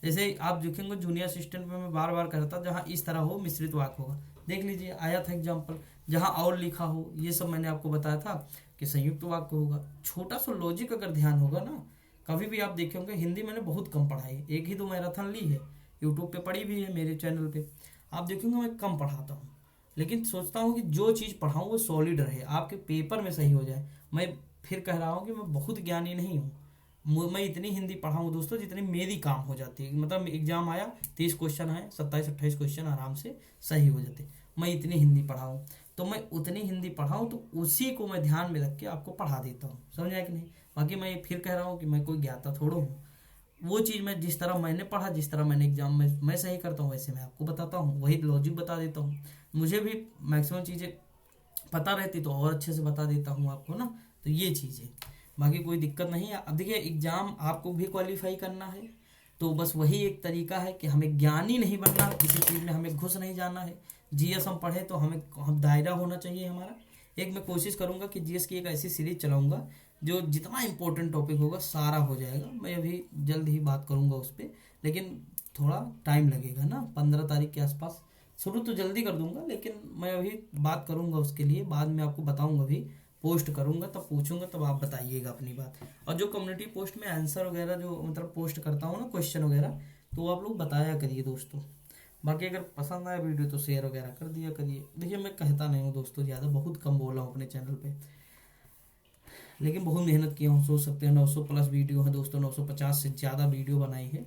S1: जैसे आप देखेंगे जूनियर असिस्टेंट में मैं बार बार कहता, जहाँ इस तरह हो मिश्रित वाक्य होगा। देख लीजिए आया था एग्जाम्पल, जहाँ और लिखा हो, ये सब मैंने आपको बताया था कि संयुक्त वाक्य होगा। छोटा सा लॉजिक अगर ध्यान होगा ना, कभी भी आप देखे होंगे, हिंदी मैंने बहुत कम पढ़ाई है, 1 ही 2 मैराथन ली है, यूट्यूब पे पढ़ी भी है, मेरे चैनल पे आप देखेंगे मैं कम पढ़ाता हूँ। लेकिन सोचता हूँ कि जो चीज़ पढ़ाऊँ वो सॉलिड रहे, आपके पेपर में सही हो जाए। मैं फिर कह रहा हूँ कि मैं बहुत ज्ञानी नहीं हूँ, मैं इतनी हिंदी पढ़ाऊँ दोस्तों जितनी मेरी काम हो जाती है। मतलब एग्जाम आया, 30 क्वेश्चन आए, 27-28 क्वेश्चन आराम से सही हो जाते, मैं इतनी हिंदी पढ़ाऊँ। तो मैं उतनी हिंदी पढ़ाऊँ तो उसी को मैं ध्यान में रख के आपको पढ़ा देता हूँ। समझ आया कि नहीं? बाकी मैं फिर कह रहा हूँ कि मैं कोई ज्ञाता थोड़ा हूँ। वो चीज़ मैं जिस तरह मैंने पढ़ा, जिस तरह मैंने एग्जाम में मैं सही करता हूँ, वैसे मैं आपको बताता हूँ, वही लॉजिक बता देता हूँ। मुझे भी मैक्सिमम चीज़ें पता रहती तो और अच्छे से बता देता हूँ आपको ना। तो ये चीज़ है, बाकी कोई दिक्कत नहीं है। अब देखिए एग्जाम आपको भी क्वालिफाई करना है, तो बस वही एक तरीका है कि हमें ज्ञानी नहीं बनना, किसी चीज़ में हमें घुस नहीं जाना है। जीएस हम पढ़े तो हम दायरा होना चाहिए हमारा। एक मैं कोशिश करूंगा कि जीएस की एक ऐसी सीरीज चलाऊंगा जो जितना इंपॉर्टेंट टॉपिक होगा सारा हो जाएगा। मैं अभी जल्द ही बात करूंगा उस पर, लेकिन थोड़ा टाइम लगेगा ना, 15 तारीख के आसपास। शुरू तो जल्दी कर दूंगा, लेकिन मैं अभी बात करूंगा उसके लिए, बाद में आपको बताऊंगा, अभी पोस्ट करूंगा तब पूछूंगा, तब आप बताइएगा अपनी बात। और जो कम्युनिटी पोस्ट में आंसर वगैरह जो मतलब पोस्ट करता हूँ ना, क्वेश्चन वगैरह, तो आप लोग बताया करिए दोस्तों। बाकी अगर पसंद आया वीडियो तो शेयर वगैरह कर दिया करिए। देखिए मैं कहता नहीं हूँ दोस्तों, ज़्यादा बहुत कम बोला हूँ अपने चैनल पे, लेकिन बहुत मेहनत किया हूँ। सोच सकते हैं 900 प्लस वीडियो है दोस्तों, 950 से ज़्यादा वीडियो बनाई है,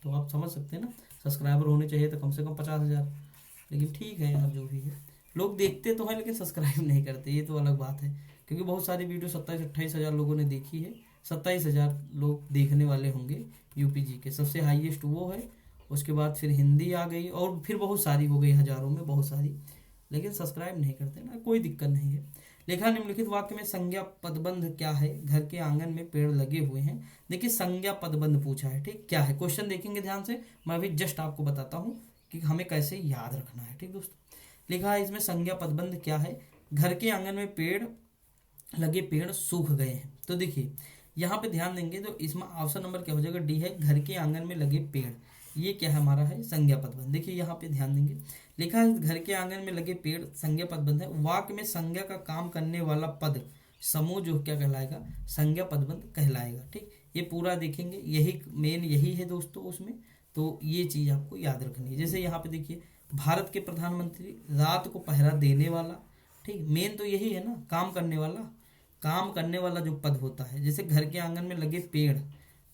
S1: तो आप समझ सकते हैं ना। सब्सक्राइबर होने चाहिए तो कम से कम 50,000, लेकिन ठीक है यार जो भी है। लोग देखते तो हैं लेकिन सब्सक्राइब नहीं करते, ये तो अलग बात है। क्योंकि बहुत सारी वीडियो 27-28 हज़ार लोगों ने देखी है, 27,000 लोग देखने वाले होंगे यूपी जी के, सबसे हाईएस्ट वो है। उसके बाद फिर हिंदी आ गई और फिर बहुत सारी हो गई, हज़ारों में बहुत सारी, लेकिन सब्सक्राइब नहीं करते ना, कोई दिक्कत नहीं है। लिखा निम्नलिखित वाक्य में संज्ञा पदबंध क्या है? घर के आंगन में पेड़ लगे हुए हैं। देखिए संज्ञा पदबंध पूछा है, ठीक, क्या है क्वेश्चन देखेंगे ध्यान से। मैं अभी जस्ट आपको बताता हूँ कि हमें कैसे याद रखना है, ठीक दोस्तों। लिखा है इसमें संज्ञा पदबंध क्या है? घर के आंगन में पेड़ लगे, पेड़ सूख गए हैं। तो देखिए यहाँ पे ध्यान देंगे तो इसमें ऑप्शन नंबर क्या हो जाएगा? डी है, घर के आंगन में लगे पेड़। ये क्या है हमारा? है संज्ञा पदबंध। देखिए यहाँ पे ध्यान देंगे, लिखा है घर के आंगन में लगे पेड़ संज्ञा पदबंध है। वाक्य में संज्ञा का काम करने वाला पद समूह जो क्या कहलाएगा? संज्ञा पदबंध कहलाएगा, ठीक। ये पूरा देखेंगे, यही मेन यही है दोस्तों उसमें। तो ये चीज आपको याद रखनी है। जैसे यहाँ पे देखिए, भारत के प्रधानमंत्री, रात को पहरा देने वाला, ठीक, मेन तो यही है ना, काम करने वाला। काम करने वाला जो पद होता है, जैसे घर के आंगन में लगे पेड़,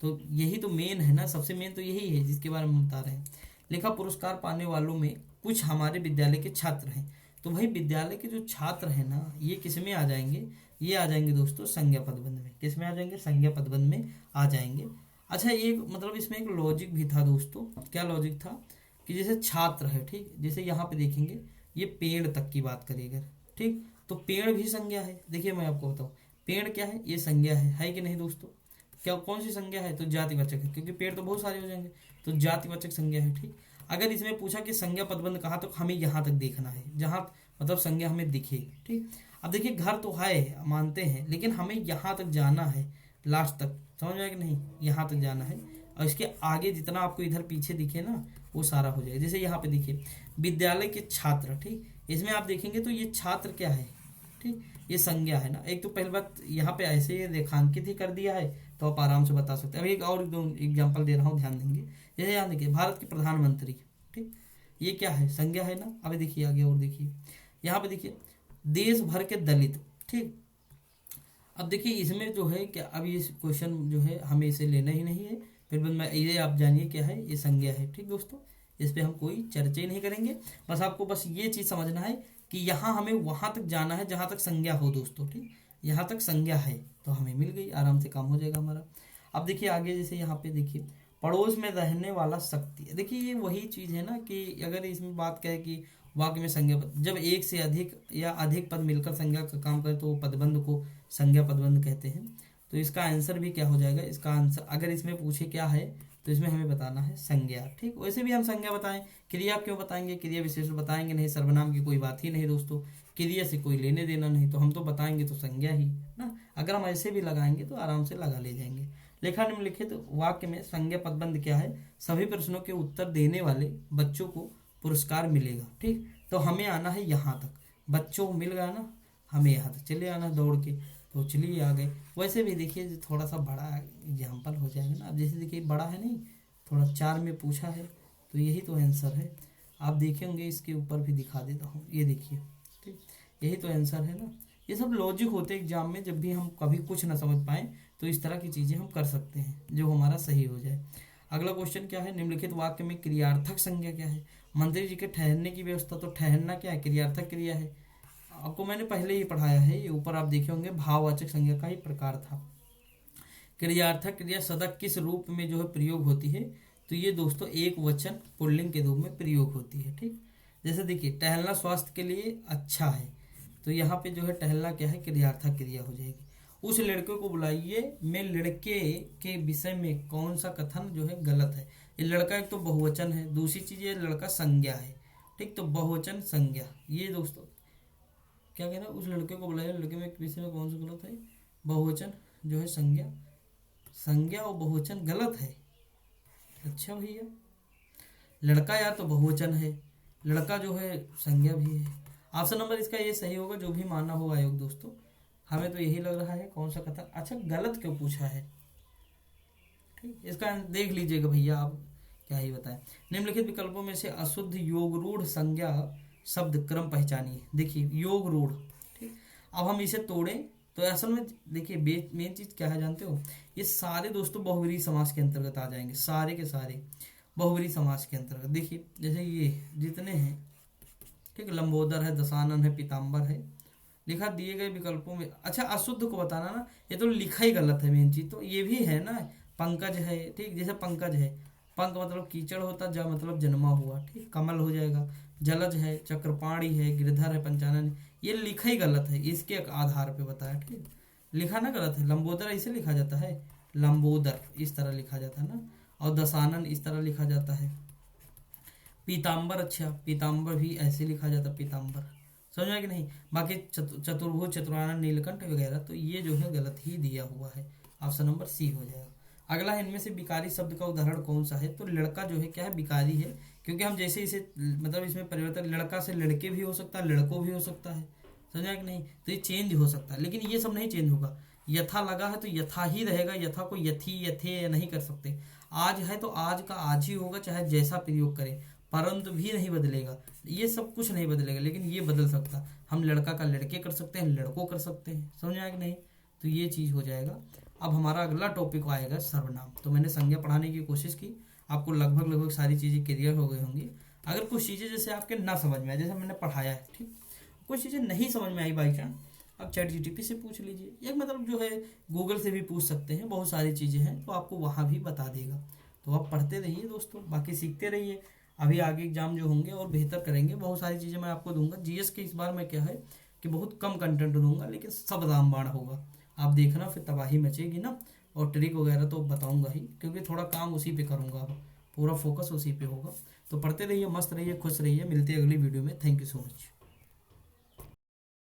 S1: तो यही तो मेन है ना, सबसे मेन तो यही है जिसके बारे में बता रहे हैं। लिखा पुरस्कार पाने वालों में कुछ हमारे विद्यालय के छात्र हैं। तो भाई विद्यालय के जो छात्र हैं ना, ये किस में आ जाएंगे? ये आ जाएंगे दोस्तों संज्ञा पदबंध में। किस में आ जाएंगे? संज्ञा पदबंध में आ जाएंगे। अच्छा, एक मतलब इसमें एक लॉजिक भी था दोस्तों। क्या लॉजिक था? कि जैसे छात्र है, ठीक, जैसे यहाँ पे देखेंगे ये पेड़ तक की बात करेगा, ठीक, तो पेड़ भी संज्ञा है। देखिए मैं आपको बताऊं, पेड़ क्या है? ये संज्ञा है कि नहीं दोस्तों? क्या कौन सी संज्ञा है? तो जातिवाचक है, क्योंकि पेड़ तो बहुत सारे हो जाएंगे, तो जातिवाचक संज्ञा है, ठीक। अगर इसमें पूछा कि संज्ञा पदबंध कहाँ, तो हमें यहाँ तक देखना है जहाँ मतलब संज्ञा हमें दिखे, ठीक। अब देखिए घर तो है, मानते हैं, लेकिन हमें यहाँ तक जाना है, लास्ट तक, समझ में आया कि नहीं? यहाँ तक जाना है, और इसके आगे जितना आपको इधर पीछे दिखे ना, वो सारा हो जाएगा। जैसे यहाँ पे देखिए विद्यालय के छात्र, ठीक, इसमें आप देखेंगे तो ये छात्र क्या है? ठीक, ये संज्ञा है ना। एक तो पहली बात यहाँ पे ऐसे ही रेखांकित ही कर दिया है, तो आप आराम से बता सकते हैं। अभी एक और दो एग्जांपल दे रहा हूँ, ध्यान देंगे। जैसे यहाँ देखिए भारत के प्रधानमंत्री, ठीक, ये क्या है? संज्ञा है ना। अभी देखिए आगे और देखिए, यहाँ पे देखिए देश भर के दलित, ठीक। अब देखिए इसमें जो है क्या, अब ये क्वेश्चन जो है हमें इसे लेना ही नहीं है, फिर बस मैं ये आप जानिए क्या है, ये संज्ञा है, ठीक दोस्तों। इस पे हम कोई चर्चा ही नहीं करेंगे। बस आपको बस ये चीज समझना है कि यहाँ हमें वहां तक जाना है जहां तक संज्ञा हो दोस्तों, ठीक। यहाँ तक संज्ञा है तो हमें मिल गई, आराम से काम हो जाएगा हमारा। अब देखिए आगे, जैसे यहाँ पे देखिए पड़ोस में रहने वाला शक्ति। देखिए ये वही चीज है ना कि अगर इसमें बात कहे कि वाक्य में संज्ञा पद, जब एक से अधिक या अधिक पद मिलकर संज्ञा का काम करे तो वो पदबंध को संज्ञा पदबंध कहते हैं। तो इसका आंसर भी क्या हो जाएगा? इसका आंसर अगर इसमें पूछे क्या है, तो इसमें हमें बताना है संज्ञा, ठीक। वैसे भी हम संज्ञा बताएं, क्रिया क्यों बताएंगे? क्रिया विशेष बताएंगे नहीं, सर्वनाम की कोई बात ही नहीं दोस्तों, क्रिया से कोई लेने देना नहीं, तो हम तो बताएंगे तो संज्ञा ही ना। अगर हम ऐसे भी लगाएंगे तो आराम से लगा ले जाएंगे। लेखा निम्नलिखित वाक्य में संज्ञा पदबंध क्या है? सभी प्रश्नों के उत्तर देने वाले बच्चों को पुरस्कार मिलेगा, ठीक। तो हमें आना है यहाँ तक, बच्चों को मिल गया ना, हमें यहाँ तक चले आना दौड़ के, तो चलिए आ गए। वैसे भी देखिए थोड़ा सा बड़ा एग्जाम्पल हो जाएगा ना। अब जैसे देखिए बड़ा है नहीं, थोड़ा 4 में पूछा है, तो यही तो आंसर है। आप देखेंगे इसके ऊपर भी दिखा देता हूँ, ये देखिए, ठीक, यही तो आंसर है ना। ये सब लॉजिक होते हैं एग्जाम में, जब भी हम कभी कुछ ना समझ पाए तो इस तरह की चीज़ें हम कर सकते हैं जो हमारा सही हो जाए। अगला क्वेश्चन क्या है? निम्नलिखित वाक्य में क्रियार्थक संज्ञा क्या है? मंत्री जी के ठहरने की व्यवस्था, तो ठहरना क्या है? क्रियार्थक क्रिया है। आपको मैंने पहले ही पढ़ाया है, ये ऊपर आप देखे होंगे भाववाचक संज्ञा का ही प्रकार था। क्रियार्थक क्रिया सदा किस रूप में जो है प्रयोग होती है? तो ये दोस्तों एक वचन पुल्लिंग के रूप में प्रयोग होती है, ठीक। जैसे देखिए टहलना स्वास्थ्य के लिए अच्छा है, तो यहाँ पे जो है टहलना क्या है? क्रियार्थक क्रिया हो जाएगी। उस लड़के को बुलाइए में लड़के के विषय में कौन सा कथन जो है गलत है? ये लड़का एक तो बहुवचन है, दूसरी चीज ये लड़का संज्ञा है, ठीक। तो बहुवचन संज्ञा, ये दोस्तों क्या कह रहा है? उस लड़के को बुलाइए, लड़के में विषय में कौन सा गलत है? बहुवचन जो है संज्ञा, संज्ञा और बहुवचन गलत है। अच्छा भैया, लड़का यार तो बहुवचन है, लड़का जो है संज्ञा भी है। ऑप्शन नंबर इसका ये सही होगा, जो भी मानना हो आयोग दोस्तों। हमें तो यही लग रहा है। कौन सा कथन अच्छा गलत क्यों पूछा है? ठीक, इसका देख लीजिएगा भैया आप, क्या ही बताएं। निम्नलिखित विकल्पों में से अशुद्ध योग रूढ़ संज्ञा शब्द क्रम पहचानिए। देखिए योग रूढ़, ठीक, अब हम इसे तोड़ें तो असल में देखिए मेन चीज क्या है जानते हो, ये सारे दोस्तों बहुव्रीहि समास के अंतर्गत आ जाएंगे, सारे के सारे बहुव्रीहि समास के अंतर्गत। देखिए जैसे ये जितने हैं, ठीक, लंबोदर है, दशानन है, पीताम्बर है, लिखा दिए गए विकल्पों में। अच्छा अशुद्ध को बताना ना, ये तो लिखा ही गलत है मेन चीज तो ये भी है ना। पंकज है, ठीक, जैसे पंकज है, पंक मतलब कीचड़ होता, जा मतलब जन्मा हुआ, ठीक, कमल हो जाएगा। जलज है, चक्रपाणी है, गिरधर है, पंचानन है, ये लिखा ही गलत है, इसके आधार पे बताया, ठीक, लिखा ना गलत है। लंबोदर ऐसे लिखा जाता है, लंबोदर इस तरह लिखा जाता है ना, और दशानन इस तरह लिखा जाता है। पीताम्बर, अच्छा पीताम्बर भी ऐसे लिखा जाता है, पीताम्बर, समझ में कि नहीं। बाकी चतुर्भुज, चतुरानन, नीलकंठ वगैरह तो ये जो है गलत ही दिया हुआ है, ऑप्शन नंबर सी हो जाएगा। अगला है इनमें से विकारी शब्द का उदाहरण कौन सा है, तो लड़का जो है क्या है, विकारी है, क्योंकि हम जैसे इसे मतलब इसमें परिवर्तन, लड़का से लड़के भी हो सकता है, लड़कों भी हो सकता है, समझा कि नहीं, तो ये चेंज हो सकता है, लेकिन ये सब नहीं चेंज होगा। यथा लगा है तो यथा ही रहेगा, यथा को यथी यथे नहीं कर सकते। आज है तो आज का आज ही होगा, चाहे जैसा प्रयोग करें, परंतु भी नहीं बदलेगा, ये सब कुछ नहीं बदलेगा, लेकिन ये बदल सकता, हम लड़का का लड़के कर सकते हैं, लड़कों कर सकते हैं, समझ आया कि नहीं, तो ये चीज हो जाएगा। अब हमारा अगला टॉपिक आएगा सर्वनाम। तो मैंने संज्ञा पढ़ाने की कोशिश की, आपको लगभग लगभग सारी चीजें क्लियर हो गई होंगी। अगर कुछ चीजें जैसे आपके ना समझ में आए, जैसे मैंने पढ़ाया है, ठीक, कुछ चीजें नहीं समझ में आई बाई चांस, आप चैट जीटीपी से पूछ लीजिए, एक मतलब जो है गूगल से भी पूछ सकते हैं, बहुत सारी चीजें हैं तो आपको वहां भी बता देगा। तो आप पढ़ते रहिए दोस्तों, बाकी सीखते रहिए। अभी आगे एग्जाम जो होंगे और बेहतर करेंगे, बहुत सारी चीज़ें मैं आपको दूंगा। जीएस के इस बार मैं क्या है कि बहुत कम कंटेंट दूंगा, लेकिन सब रामबाण होगा, आप देखना फिर तबाही मचेगी ना। और ट्रिक वगैरह तो बताऊंगा ही, क्योंकि थोड़ा काम उसी पे करूंगा, अब पूरा फोकस उसी पे होगा। तो पढ़ते रहिए, मस्त रहिए, खुश रहिए, मिलते हैं अगली वीडियो में। Thank you so much.